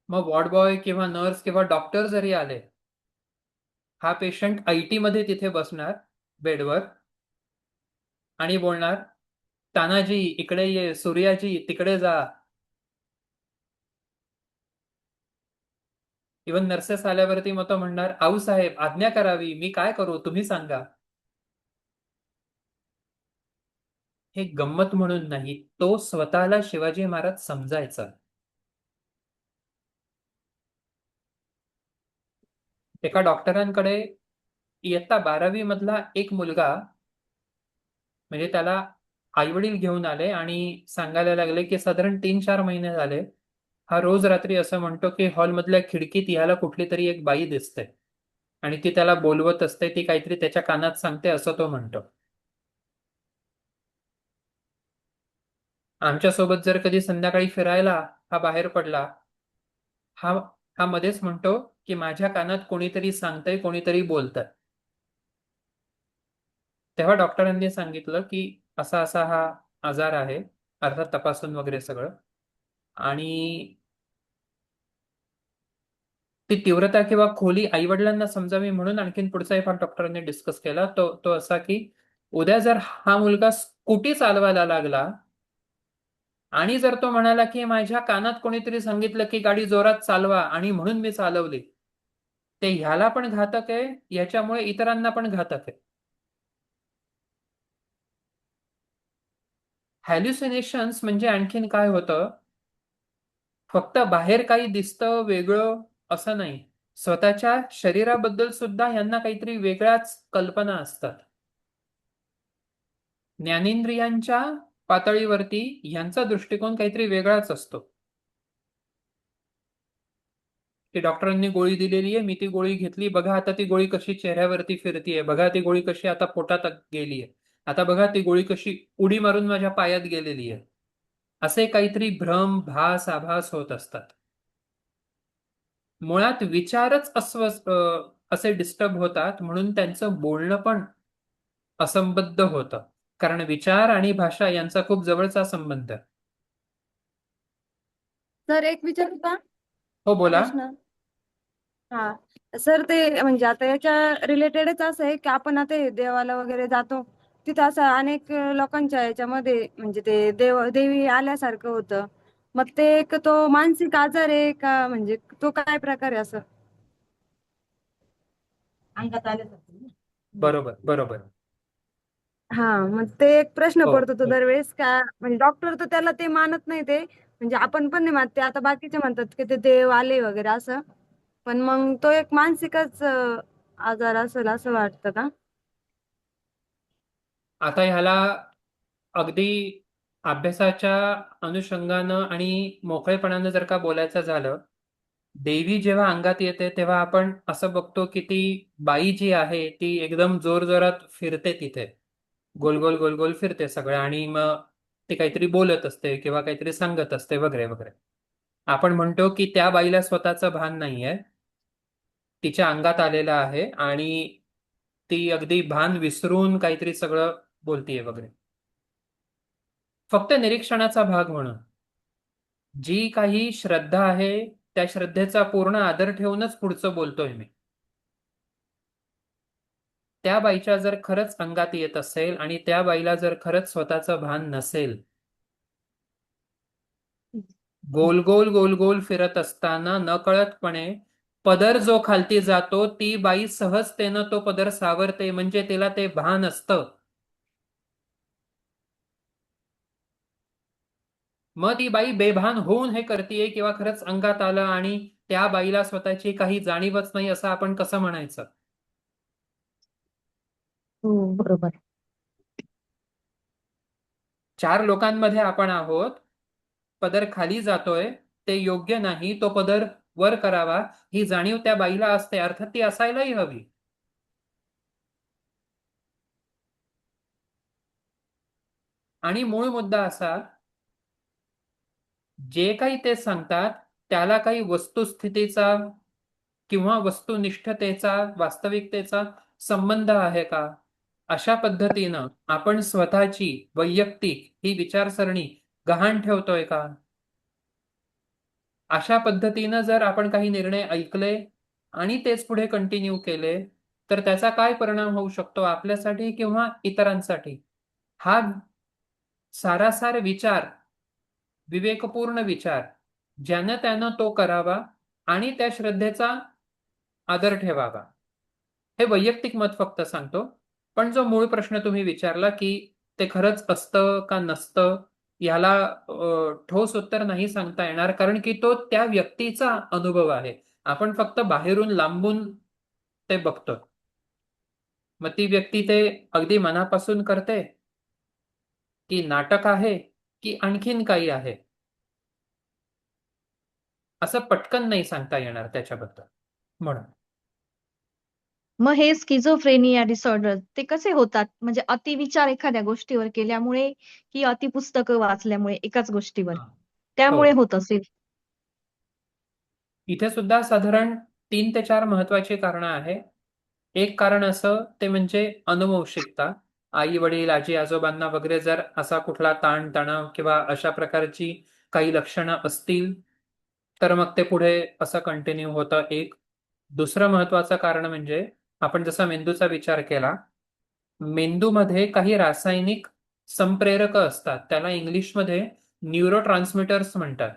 मग वॉर्ड बॉय किंवा नर्स किंवा डॉक्टर जरी आले, हा पेशंट आयटी मध्ये तिथे बसणार बेडवर आणि बोलणार, तानाजी इकडे ये, सूर्याजी तिकडे जा. इव्हन नर्सेस आल्यावरती मग तो म्हणणार, आऊ साहेब आज्ञा करावी, मी काय करू तुम्ही सांगा. हे गंमत म्हणून नाही, तो स्वतःला शिवाजी महाराज समजायचा. एका डॉक्टरांकडे इयत्ता 12वी मधला एक मुलगा, म्हणजे त्याला आईवडील घेऊन आले आणि सांगायला लागले की साधारण 3-4 महिने झाले हा रोज रात्री असं म्हणतो की हॉलमधल्या खिडकीत याला कुठली तरी एक बाई दिसते आणि ती त्याला बोलवत असते, ती काहीतरी त्याच्या कानात सांगते असं तो म्हणतो. आमच्यासोबत जर कधी संध्याकाळी फिरायला हा बाहेर पडला, हा हा मध्येच म्हणतो की माझ्या कानात कोणीतरी सांगतंय, कोणीतरी बोलतंय. तेव्हा डॉक्टरांनी सांगितलं की असा असा हा आजार आहे, अर्थात तपासून वगैरे सगळं. आणि ती तीव्रता किंवा खोली आईवडिलांना समजावी म्हणून आणखीन पुढचा एक भाग डॉक्टरांनी डिस्कस केला, तो तो असा की उद्या जर हा मुलगा स्कूटी चालवायला लागला आणि जर तो म्हणाला की माझ्या कानात कोणीतरी सांगितलं की गाडी जोरात चालवा आणि म्हणून मी चालवली, ते ह्याला पण घातक आहे, याच्यामुळे इतरांना पण घातक आहे. हॅल्युसिनेशन्स म्हणजे आणखीन काय होतं, फक्त बाहेर काही दिसतं वेगळं असं नाही, स्वतःच्या शरीराबद्दल सुद्धा यांना काहीतरी वेगळ्याच कल्पना असतात. ज्ञानेंद्रियांच्या पातळीवरती यांचा दृष्टिकोन काहीतरी वेगळाच असतो, की डॉक्टरांनी गोळी दिलेली आहे, मी ती गोळी घेतली, बघा आता ती गोळी कशी चेहऱ्यावरती फिरतीये, बघा ती गोळी कशी आता पोटात गेली आहे, आता बघा ती गोळी कशी उडी मारून माझ्या पायात गेलेली आहे. असे काहीतरी भ्रम भास आभास होत असतात. मुळात विचारच असे डिस्टर्ब होतात म्हणून त्यांचं बोलणं पण असंबद्ध होतं, कारण विचार आणि भाषा यांचा खूप जवळचा संबंध आहे. सर एक विचारू का हो बोला. प्रश्न? हा सर, ते म्हणजे आता याच्या रिलेटेडच असं आहे की आपण आता हे देवाला वगैरे जातो, तिथं असं अनेक लोकांच्या याच्यामध्ये म्हणजे ते देवी आल्यासारखं होतं. मग ते एक तो मानसिक आजार आहे का, म्हणजे तो काय प्रकार आहे असं अंगात आल्यासारखं? बरोबर बरोबर. हा, मग ते एक प्रश्न हो पडतो तो हो. दरवेळेस का, म्हणजे डॉक्टर तर त्याला ते मानत नाही, ते म्हणजे आपण पण नाही मानत ते, आता बाकीचे म्हणतात की ते देव आले वगैरे असं, पण मग तो एक मानसिकच आजार असेल असं वाटतं का? आता ह्याला अगदी अभ्यासाच्या अनुषंगानं आणि मोकळेपणानं जर का बोलायचं झालं, देवी जेव्हा अंगात येते तेव्हा आपण असं बघतो की ती बाई जी आहे ती एकदम जोरजोरात फिरते तिथे, गोल गोल गोल गोल फिरते सगळं, आणि मग ती काहीतरी बोलत असते किंवा काहीतरी सांगत असते वगैरे वगैरे. आपण म्हणतो की त्या बाईला स्वतःचं भान नाहीये, तिच्या अंगात आलेलं आहे आणि ती अगदी भान विसरून काहीतरी सगळं बोलतीये वगैरे. फक्त निरीक्षणाचा भाग म्हणून जी काही श्रद्धा आहे त्या श्रद्धेचा पूर्ण आदर ठेवूनच पुढचं बोलतोय मी. त्या बाईच्या जर खरंच अंगात येत असेल आणि त्या बाईला जर खरंच स्वतःचं भान नसेल, गोल गोल गोल गोल फिरत असताना नकळतपणे पदर जो खालती जातो ती बाई सहजतेनं तो पदर सावरते, म्हणजे तिला ते भान असतं. मग ती बाई बेभान होऊन हे करतीये किंवा खरंच अंगात आलं आणि त्या बाईला स्वतःची काही जाणीवच नाही असं आपण कसं म्हणायचं? हो बरोबर. 4 लोकांमध्ये आपण आहोत, पदर खाली जातोय, ते योग्य नाही, तो पदर वर करावा ही जाणीव त्या बाईला असते, अर्थात ती असायलाही हवी. आणि मूळ मुद्दा असा, जे काही ते सांगतात त्याला काही वस्तुस्थितीचा किंवा वस्तुनिष्ठतेचा, वास्तविकतेचा संबंध आहे का? अशा पद्धतीनं आपण स्वतःची वैयक्तिक ही विचारसरणी गहाण ठेवतोय का? अशा पद्धतीनं जर आपण काही निर्णय ऐकले आणि तेच पुढे कंटिन्यू केले तर त्याचा काय परिणाम होऊ शकतो आपल्यासाठी किंवा इतरांसाठी? हा सारासार विचार, विवेकपूर्ण विचार ज्यानं त्यानं तो करावा आणि त्या श्रद्धेचा आदर ठेवावा. हे वैयक्तिक मत फक्त सांगतो. पण जो मूळ प्रश्न तुम्ही विचारला की ते खरंच असतं का नसतं, याला ठोस उत्तर नाही सांगता येणार, कारण की तो त्या व्यक्तीचा अनुभव आहे. आपण फक्त बाहेरून लांबून ते बघतो. मग ती व्यक्ती ते अगदी मनापासून करते की नाटक आहे की आणखीन काही आहे, असं पटकन नाही सांगता येणार त्याच्याबद्दल. म्हणून मग हे स्किझोफ्रेनिया डिसऑर्डर ते कसे होतात? म्हणजे अतिविचार एखाद्या गोष्टीवर केल्यामुळे की अति पुस्तकं वाचल्यामुळे एकाच गोष्टीवर हो, त्यामुळे होत असेल? इथे सुद्धा साधारण 3 ते 4 महत्वाची कारणं आहे. एक कारण असं ते म्हणजे अनुवंशिकता. आई वडील आजी आजोबांना वगैरे जर असा कुठला ताण तणाव किंवा अशा प्रकारची काही लक्षणं असतील तर मग ते पुढे असं कंटिन्यू होतं. एक दुसरं महत्वाचं कारण म्हणजे आपण जसा मेंदूचा विचार केला, मेंदूमध्ये काही रासायनिक संप्रेरक असतात, त्याला इंग्लिशमध्ये न्यूरोट्रान्समीटर्स म्हणतात.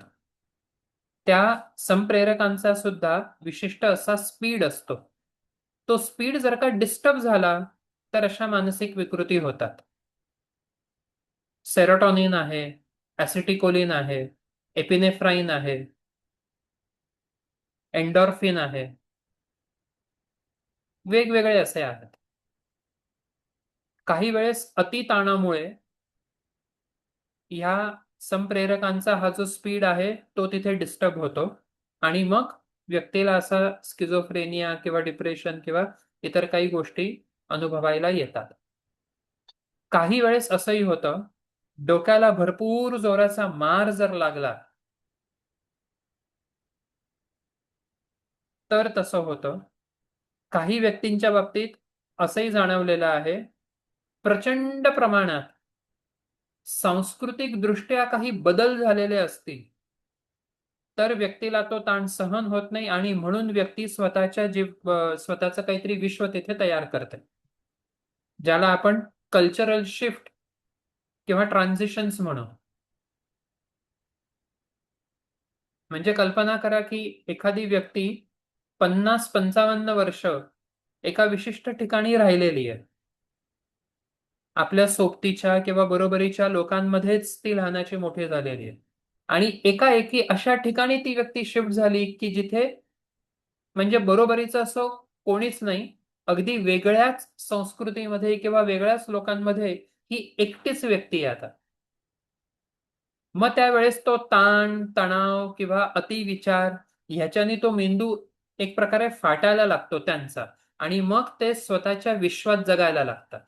त्या संप्रेरकांचा सुद्धा विशिष्ट असा स्पीड असतो. तो स्पीड जर का डिस्टर्ब झाला तर अशा मानसिक विकृती होतात. सेरोटॉनिन आहे, ऍसिटिकोलिन आहे, एपिनेफ्राईन आहे, एन्डॉर्फिन आहे, वेगवेगळे असे आहेत. काही वेळेस अतिताणामुळे ह्या संप्रेरकांचा हा जो स्पीड आहे तो तिथे डिस्टर्ब होतो आणि मग व्यक्तीला असं स्किझोफ्रेनिया किंवा डिप्रेशन किंवा इतर काही गोष्टी अनुभवायला येतात. काही वेळेस असंही होतं, डोक्याला भरपूर जोराचा मार जर लागला तर तसं होतं. काही व्यक्तींच्या बाबतीत असंही जाणवलेलं आहे, प्रचंड प्रमाणात सांस्कृतिक दृष्ट्या काही बदल झालेले असतील तर व्यक्तीला तो ताण सहन होत नाही आणि म्हणून व्यक्ती स्वतःचं काहीतरी विश्व तिथे तयार करते, ज्याला आपण कल्चरल शिफ्ट किंवा ट्रान्झिशन्स म्हणू. म्हणजे कल्पना करा की एखादी व्यक्ती 50-55 वर्ष एका विशिष्ट ठिकाणी राहिलेली आहे. आपल्या सोबतीच्या किंवा बरोबरीच्या लोकांमध्येच ती लहानाची मोठी झालेली आहे आणि एकाएकी अशा ठिकाणी ती व्यक्ती शिफ्ट झाली की जिथे म्हणजे बरोबरीचं असं कोणीच नाही, अगदी वेगळ्याच संस्कृतीमध्ये किंवा वेगळ्याच लोकांमध्ये ही एकटीच व्यक्ती आहे आता. मग त्यावेळेस तो ताण तणाव किंवा अतिविचार ह्याच्याने तो मेंदू एक प्रकारे फाटायला लागतो त्यांचा आणि मग ते स्वतःच्या विश्वात जगायला लागतात.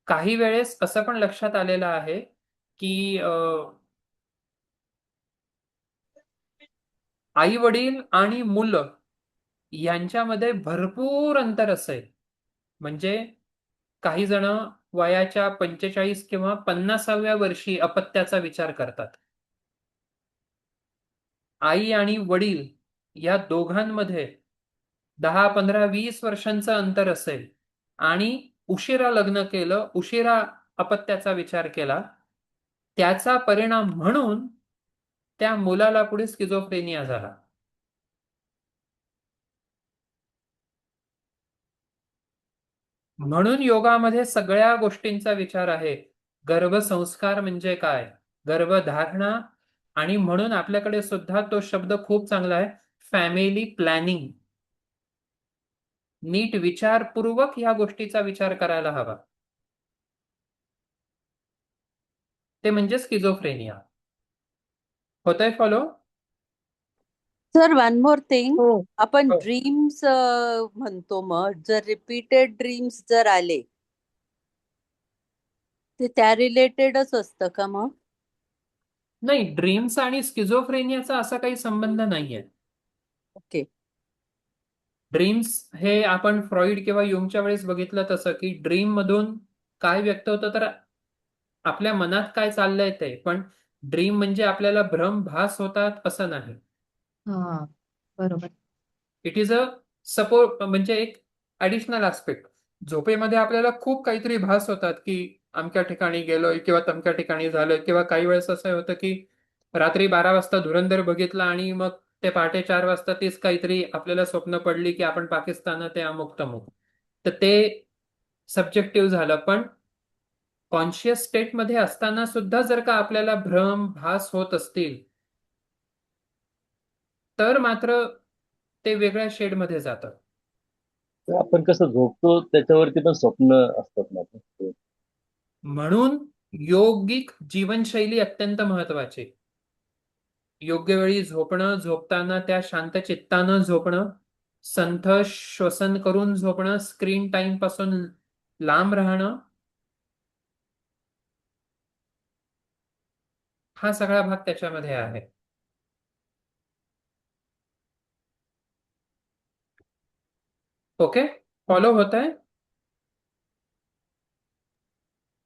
काही वेळेस असं पण लक्षात आलेलं आहे की आई वडील आणि मुलं यांच्यामध्ये भरपूर अंतर असेल. म्हणजे काही जण वयाच्या 45 किंवा 50व्या वर्षी अपत्याचा विचार करतात. आई आणि वडील या दोघांमध्ये 10-15-20 वर्षांचं अंतर असेल आणि उशिरा लग्न केलं, उशिरा अपत्याचा विचार केला, त्याचा परिणाम म्हणून त्या मुलाला पुढे स्किझोफ्रेनिया झाला. म्हणून योगामध्ये सगळ्या गोष्टींचा विचार आहे. गर्भसंस्कार म्हणजे काय, गर्भधारणा, आणि म्हणून आपल्याकडे सुद्धा तो शब्द खूप चांगला आहे, फॅमिली प्लॅनिंग. नीट विचारपूर्वक ह्या गोष्टीचा विचार करायला हवा. ते म्हणजे स्किझोफ्रेनिया. होतंय follow? Sir one more thing, हो. आपण हो. ड्रीम्स म्हणतो, मग जर रिपीटेड ड्रीम्स जर आले ते त्या रिलेटेडच असतं का मग? नाही, ड्रीम्स आणि स्किझोफ्रेनियाचा असा काही संबंध नाहीये. ओके. ड्रीम्स हे आपण फ्रॉइड किंवा युंगच्या वेळेस बघितलं तसं की ड्रीम मधून काय व्यक्त होतं, तर आपल्या मनात काय चाललंय ते. पण ड्रीम म्हणजे आपल्याला भ्रम भास होतात असं नाही. हा, बरोबर. इट इज अ सपोर्ट, म्हणजे एक ऍडिशनल आस्पेक्ट. झोपेमध्ये आपल्याला खूप काहीतरी भास होतात की अमक्या ठिकाणी गेलोय किंवा तमक्या ठिकाणी झालोय, किंवा काही वेळेस असं होतं की रात्री 12 वाजता धुरंधर बघितला आणि मग ते पहाटे 4 वाजता तीच काहीतरी आपल्याला स्वप्न पडली की आपण पाकिस्तानात आहे, अमुक तमुक. तर ते सब्जेक्टिव्ह झालं. पण कॉन्शियस स्टेटमध्ये असताना सुद्धा जर का आपल्याला भ्रम भास होत असतील, तर मात्र ते वेगळ्या शेडमध्ये जातं. तर आपण कसं झोपतो त्याच्यावरती पण स्वप्न असतात ना. म्हणून योगिक जीवनशैली अत्यंत महत्वाची. योग्य वेळी झोपणं, झोपताना त्या शांत चित्तानं झोपणं, संथ श्वसन करून झोपणं, स्क्रीन टाइम पासून लांब राहणं, हा सगळा भाग त्याच्यामध्ये आहे. ओके, फॉलो होत आहे?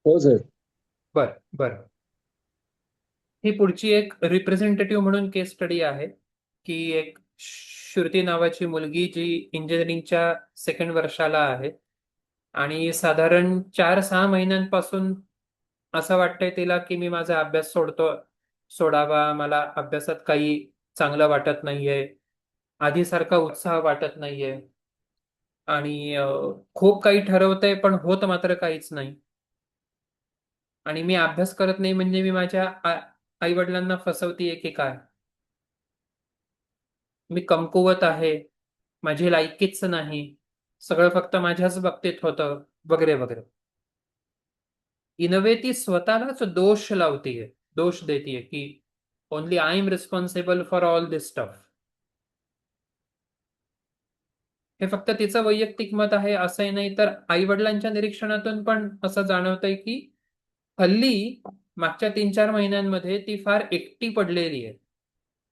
हो सर. बर बर. ही पुढची एक रिप्रेझेंटेटिव्ह म्हणून केस स्टडी आहे की एक श्रुती नावाची मुलगी जी इंजिनिअरिंगच्या सेकंड वर्षाला आहे, आणि साधारण 4-6 महिन्यांपासून असं वाटतंय तिला की मी माझा अभ्यास सोडावा, मला अभ्यासात काही चांगलं वाटत नाहीये, आधीसारखा उत्साह वाटत नाहीये, आणि खूप काही ठरवतंय पण होत मात्र काहीच नाही. आणि मी अभ्यास करत नाही म्हणजे मी माझ्या आई वडिलांना फसवतीये की काय, मी कमकुवत आहे, माझी लायकीच नाही, सगळं फक्त माझ्याच बाबतीत होतं, वगैरे वगैरे. इन अ वे ती स्वतःलाच दोष लावतीये, दोष देतीये की only I am responsible for all this stuff. हे फक्त तिचं वैयक्तिक मत आहे असंही नाही, तर आई वडिलांच्या निरीक्षणातून पण असं जाणवतंय की हल्ली मागच्या 3-4 महिन्यांमध्ये ती फार एकटी पडलेली आहे.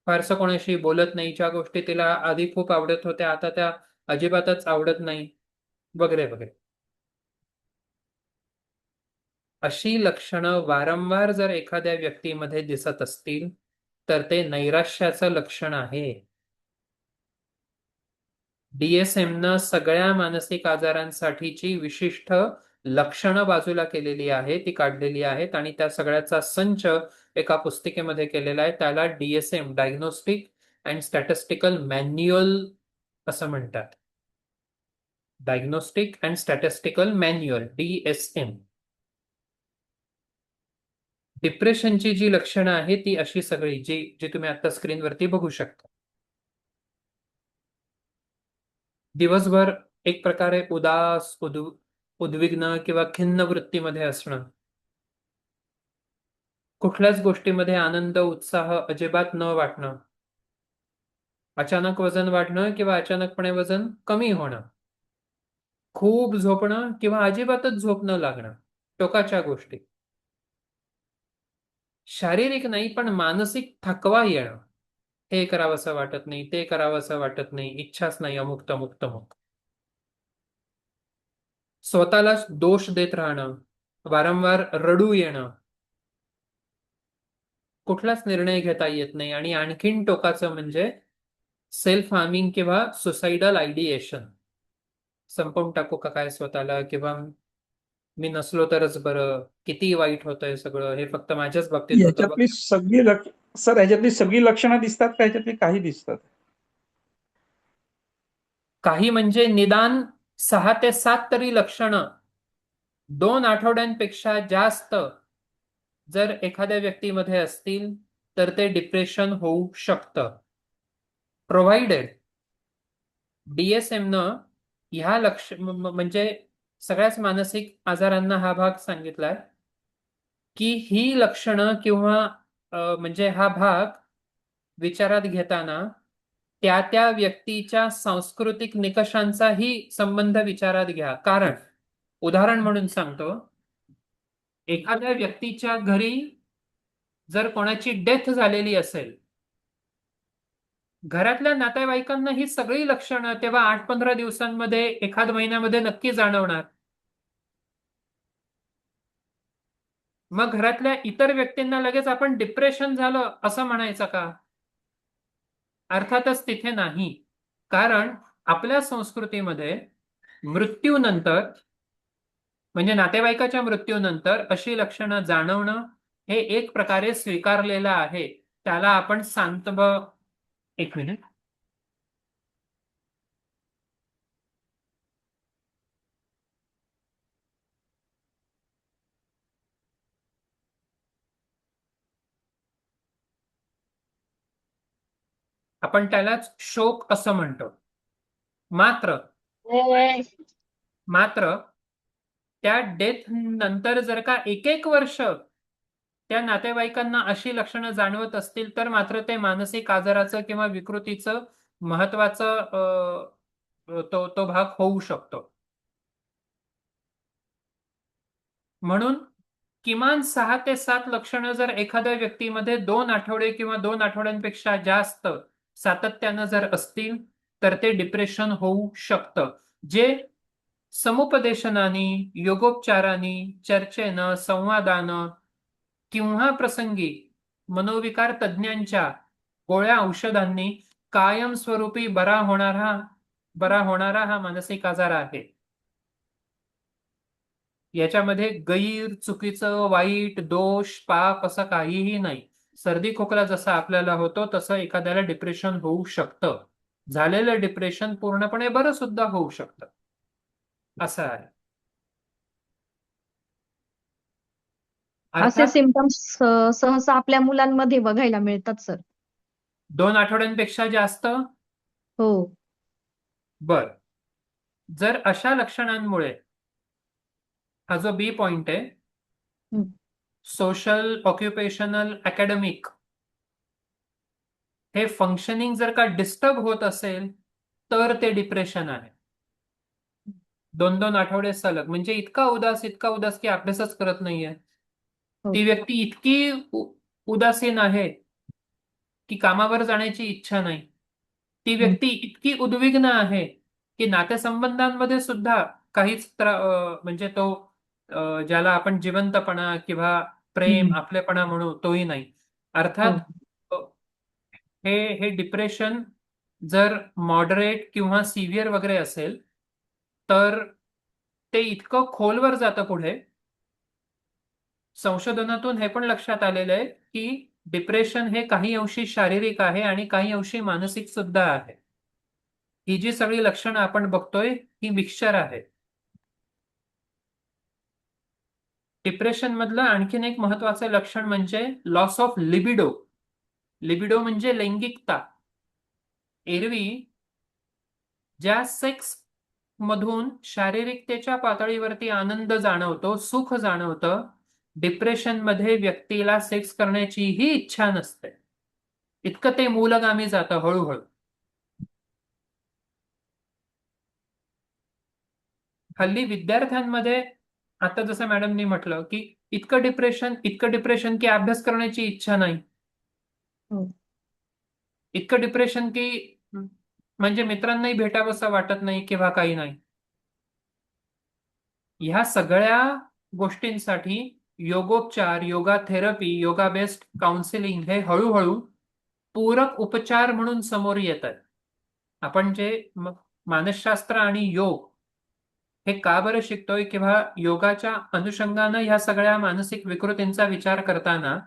फारसं कोणाशी बोलत नाही, ज्या गोष्टी तिला आधी खूप आवडत होत्या आता त्या अजिबातच आवडत नाही, वगैरे वगैरे. अशी लक्षणं वारंवार जर एखाद्या व्यक्तीमध्ये दिसत असतील तर ते नैराश्याचं लक्षण आहे. DSM-नं सगळ्या मानसिक आजारांसाठीची विशिष्ट लक्षणं बाजूला केलेली आहे, ती काढलेली आहेत, आणि त्या सगळ्याचा संच एका पुस्तिकेमध्ये केलेला आहे. त्याला DSM, diagnostic and statistical manual असं म्हणतात. Diagnostic and statistical manual, DSM. डिप्रेशनची जी लक्षणं आहेत ती अशी सगळी जी जी तुम्ही आता स्क्रीनवरती बघू शकता. दिवसभर एक प्रकारे उदास, उद्विग्न किंवा खिन्न वृत्तीमध्ये असणं, कुठल्याच गोष्टीमध्ये आनंद उत्साह अजिबात न वाटणं, अचानक वजन वाढणं किंवा अचानकपणे वजन कमी होणं, खूप झोपणं किंवा अजिबातच झोप न लागणं, टोकाच्या गोष्टी. शारीरिक नाही पण मानसिक थकवा येणं, हे करावंसं वाटत नाही, ते करावंसं वाटत नाही, इच्छाच नाही, अमुक तमुक तमुक. स्वतःलाच दोष देत राहणं, वारंवार रडू येणं, कुठलाच निर्णय घेता येत नाही, आणि आणखीन टोकाचं म्हणजे सेल्फ हार्मिंग किंवा सुसाइडल आयडिएशन. संपवून टाकू का काय स्वतःला, किंवा मी नसलो तरच बरं, किती वाईट होतंय सगळं, हे फक्त माझ्याच बाबतीत होतं. ह्याच्यातली सगळी सर ह्याच्यातली सगळी लक्षणं दिसतात का, ह्याच्यातली काही दिसतात? काही म्हणजे निदान 6 ते 7 तरी लक्षणं 2 आठवड्यांपेक्षा जास्त जर एखाद्या व्यक्तीमध्ये असतील तर ते डिप्रेशन होऊ शकतं. प्रोव्हाइडेड DSM-नं ह्या म्हणजे सगळ्याच मानसिक आजारांना हा भाग सांगितलाय की ही लक्षणं किंवा म्हणजे हा भाग विचारात घेताना त्या त्या व्यक्तीच्या सांस्कृतिक निकषांचाही संबंध विचारात घ्या. कारण उदाहरण म्हणून सांगतो, एखाद्या व्यक्तीच्या घरी जर कोणाची डेथ झालेली असेल, घरातल्या नातेवाईकांना ही सगळी लक्षणं तेव्हा 8-15 दिवसांमध्ये, एखाद महिन्यामध्ये नक्की जाणवणार. मग घरातल्या इतर व्यक्तींना लगेच आपण डिप्रेशन झालं असं म्हणायचं का? अर्थातच तिथे नाही. कारण आपल्या संस्कृतीमध्ये मृत्यूनंतर म्हणजे नातेवाईकाच्या मृत्यूनंतर अशी लक्षणं जाणवणं हे एक प्रकारे स्वीकारलेलं आहे. त्याला आपण एक मिनिट. आपण त्यालाच शोक असं म्हणतो. मात्र त्या डेथ नंतर जर का एक वर्ष त्या नातेवाईकांना अशी लक्षणं जाणवत असतील तर मात्र ते मानसिक आजाराचं किंवा विकृतीचं महत्वाचं तो भाग होऊ शकतो. म्हणून किमान 6 ते 7 लक्षणं जर एखाद्या व्यक्तीमध्ये 2 आठवडे किंवा 2 आठवड्यांपेक्षा जास्त सातत्यानं जर असतील तर ते डिप्रेशन होऊ शकतं. जे समुपदेशनाने, योगोपचाराने, चर्चेनं, संवादानं किंवा प्रसंगी मनोविकार तज्ञांच्या गोळ्या औषधांनी कायमस्वरूपी बरा होणारा हा मानसिक आजार आहे. याच्यामध्ये गैर, चुकीचं, वाईट, दोष, पाप असं काहीही नाही. सर्दी खोकला जसा आपल्याला होतो तसं एखाद्याला डिप्रेशन होऊ शकतं. झालेलं डिप्रेशन पूर्णपणे बरं सुद्धा होऊ शकतं. असं आहे. असे अर्थात सिम्पटम्स सहसा आपल्या मुलांमध्ये बघायला मिळतात सर. 2 आठवड्यांपेक्षा जास्त. हो. बर. जर अशा लक्षणांमुळे हा जो बी पॉइंट आहे, हं. सोशल, ऑक्युपेशनल, अकॅडमिक हे फंक्शनिंग जर का डिस्टर्ब होत असेल तर ते डिप्रेशन आहे. 2-2 आठवडे सलग म्हणजे इतका उदास की अभ्यासच करत नाहीये. हो. ती व्यक्ती इतकी उदासीन आहे की कामावर जाण्याची इच्छा नाही. ती व्यक्ती इतकी उद्विग्न आहे की नातेसंबंधांमध्ये सुद्धा काहीच म्हणजे तो ज्याला आपण जिवंतपणा किंवा प्रेम, आपलेपणा म्हणू तोही नाही. अर्थात हे डिप्रेशन जर मॉडरेट किंवा सिव्हिअर वगैरे असेल तर ते इतकं खोलवर जातं पुढे. संशोधनातून हे पण लक्षात आलेलं आहे की डिप्रेशन हे काही अंशी शारीरिक आहे आणि काही अंशी मानसिक सुद्धा आहे. ही जी सगळी लक्षणं आपण बघतोय ही मिक्सचर आहे. डिप्रेशन मधलं आणखीन एक महत्वाचं लक्षण म्हणजे लॉस ऑफ लिबिडो. लिबिडो म्हणजे लैंगिकता. एरवी ज्या सेक्स मधून शारीरिकतेच्या पातळीवरती आनंद जाणवतो, सुख जाणवतं, डिप्रेशन मध्ये व्यक्तीला सेक्स करण्याची ही इच्छा नसते. इतकं ते मूलगामी जातं हळूहळू. हल्ली विद्यार्थ्यांमध्ये आता जसं मॅडमनी म्हटलं की इतकं डिप्रेशन की अभ्यास करण्याची इच्छा नाही. इतकं डिप्रेशन की म्हणजे मित्रांनाही भेटावंसं वाटत नाही किंवा काही नाही. ह्या सगळ्या गोष्टींसाठी योगोपचार, yoga therapy, yoga based counselling हे हळूहळू पूरक उपचार म्हणून समोर येत आहेत. आपण जे मानसशास्त्र आणि योग हे का बरं शिकतोय किंवा योगाच्या अनुषंगानं ह्या सगळ्या मानसिक विकृतींचा विचार करताना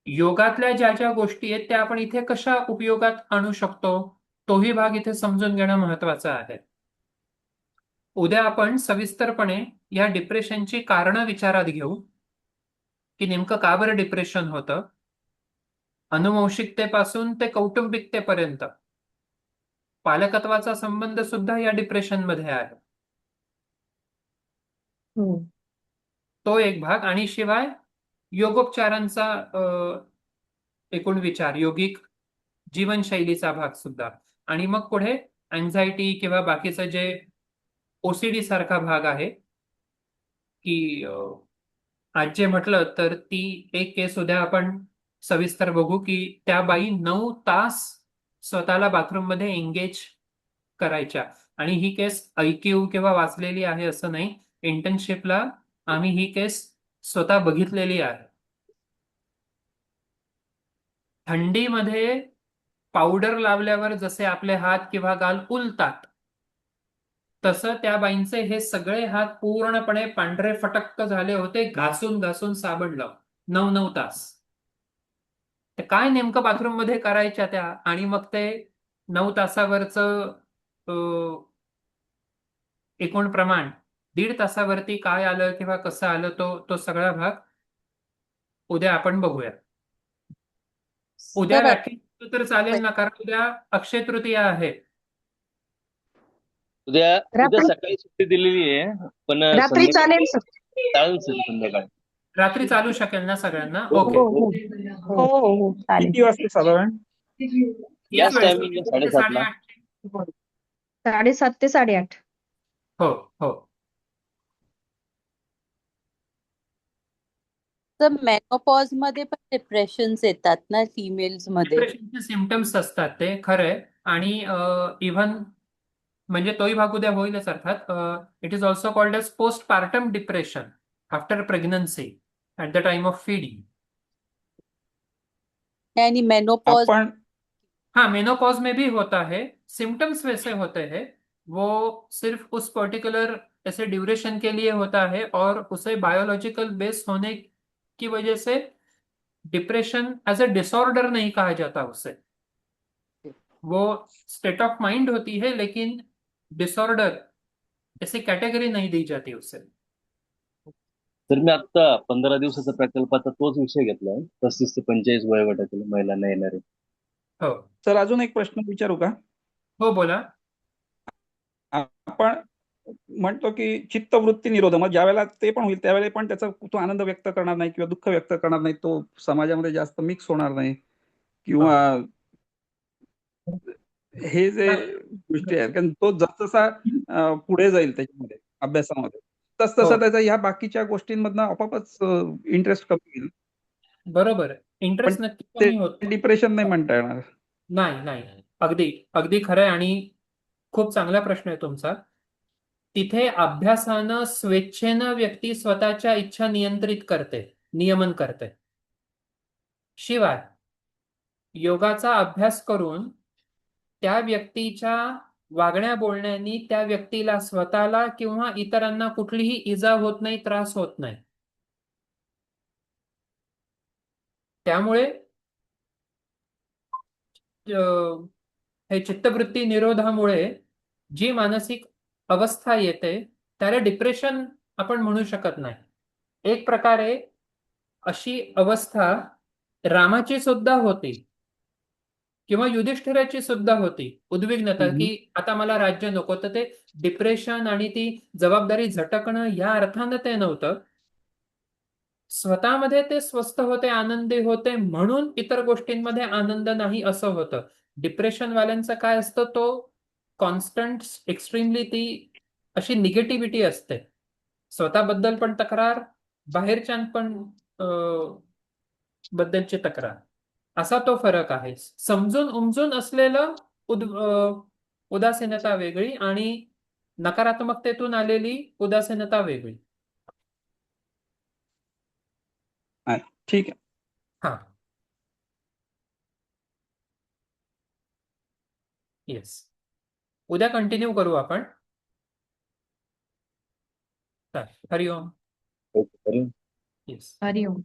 योगातल्या ज्या ज्या गोष्टी आहेत त्या आपण इथे कशा उपयोगात आणू शकतो तोही भाग इथे समजून घेणं महत्वाचं आहे. उद्या आपण सविस्तरपणे या डिप्रेशनची कारणं विचारात घेऊ की नेमकं का बरं डिप्रेशन होतं, अनुवंशिकतेपासून ते कौटुंबिकतेपर्यंत पालकत्वाचा संबंध सुद्धा या डिप्रेशन मध्ये आहे. तो एक भाग, आणि शिवाय योगोपचारांचा एकूण विचार, योगिक जीवनशैलीचा भाग सुद्धा, आणि मग पुढे अँझायटी किंवा बाकीचं जे ओसीडी सारखा भाग आहे की आज जे म्हटलं तर ती एक केस उद्या आपण सविस्तर बघू की त्या बाई 9 तास स्वतःला बाथरूम मध्ये एंगेज करायच्या. आणि ही केस ऐकीव किंवा वाचलेली आहे असं नाही, इंटर्नशिपला आम्ही ही केस स्वतः बघितलेली आहे. थंडीमध्ये पावडर लावल्यावर जसे आपले हात किंवा गाल फुलतात, तसं त्या बाईंचे हे सगळे हात पूर्णपणे पांढरे फटक्क झाले होते, घासून घासून साबण लावून 9 तास. ते काय नेमकं बाथरूम मध्ये करायच्या त्या, आणि मग ते 9 तासावरचं एकूण प्रमाण 1.5 तासावरती काय आलं किंवा कसं आलं, तो सगळा भाग उद्या आपण बघूया. उद्या सर, व्याख्यान तर चालेल ना, कारण उद्या अक्षय तृतीया आहे. उद्या रात्री सकाळी सुट्टी दिलेली आहे, पण रात्री चालेल सर. चालेल सर संध्याकाळी. रात्री चालू शकेल ना सगळ्यांना? हो, ओके. हो हो. हो हो हो हो चालेल. किती वाजता साधारण? याच याच timing ला 7:30 ला. 8:30. 7:30 ते 8:30. हो हो. तर मेनोपॉज मध्ये पण डिप्रेशन्स येतात ना फिमेल्स मध्ये? डिप्रेशनचे सिम्पटम्स असतात ते खरंय, आणि इव्हन म्हणजे तोही भाग उद्या होईलच अर्थात. It is also called as post partum depression after pregnancy at the time of feeding. आणि मेनोपॉज आपण हाँ, मेनोपॉज में भी होता है, सिम्टम्स वैसे होते हैं, वो सिर्फ उस पर्टिकुलर ऐसे ड्यूरेशन के लिए होता है, और उसे बायोलॉजिकल बेस होने की वजह से डिप्रेशन एज ए डिसऑर्डर नहीं कहा जाता उसे. वो स्टेट ऑफ माइंड होती है, लेकिन डिसऑर्डर ऐसी कैटेगरी नहीं दी जाती उसे. तर मी आता 15 दिवसाचा प्रकल्पाचा तोच विषय घेतलाय, 35 ते 45 वयोगटातील महिलांना येणारे. हो सर अजून एक प्रश्न विचारू का? हो, बोला. आपण म्हणतो की चित्तवृत्ती निरोध, मग ज्यावेळेला ते पण होईल त्यावेळेला पण त्याचा तो आनंद व्यक्त करणार नाही किंवा दुःख व्यक्त करणार नाही, तो समाजामध्ये जास्त मिक्स होणार नाही, किंवा हे जे गोष्टी आहेत, कारण तो जसजसा पुढे जाईल त्याच्यामध्ये अभ्यासामध्ये, तसतसा हो. त्याचा ह्या बाकीच्या गोष्टींमधनं आपोआपच इंटरेस्ट कमी होईल. बरोबर, इंटरेस्ट पण नक्की ते कमी होतो. डिप्रेशन नाही म्हणता येणार. नाही नाही, अगदी अगदी खरंय, आणि खूप चांगला प्रश्न आहे तुमचा. तिथे अभ्यासानं स्वेच्छेनं व्यक्ती स्वतःच्या इच्छा नियंत्रित करते, नियमन करते. शिवाय योगाचा अभ्यास करून त्या व्यक्तीच्या वागण्या बोलण्यानी त्या व्यक्तीला स्वतःला किंवा इतरांना कुठलीही इजा होत नाही, त्रास होत नाही. त्यामुळे हे चित्तवृत्ती निरोधामुळे जी मानसिक अवस्था येते त्याला डिप्रेशन आपण म्हणू शकत नाही. एक प्रकारे अशी अवस्था रामाची सुद्धा होती किंवा युधिष्ठिराची सुद्धा होती, उद्विग्नता की आता मला राज्य नको. तर ते डिप्रेशन आणि ती जबाबदारी झटकणं या अर्थानं ते नव्हतं. स्वतःमध्ये ते स्वस्थ होते, आनंदी होते, म्हणून इतर गोष्टींमध्ये आनंद नाही असं होतं. डिप्रेशन वाल्यांचं काय असतं, तो कॉन्स्टंट एक्स्ट्रीमली ती अशी निगेटिव्हिटी असते, स्वतःबद्दल पण तक्रार, बाहेरच्या पण बद्दलची तक्रार, असा तो फरक आहे. समजून उमजून असलेलं उदासीनता वेगळी आणि नकारात्मकतेतून आलेली उदासीनता वेगळी. ठीक आहे. हा, येस, उद्या कंटिन्यू करू आपण. हरिओम. ओके. येस. हरिओम.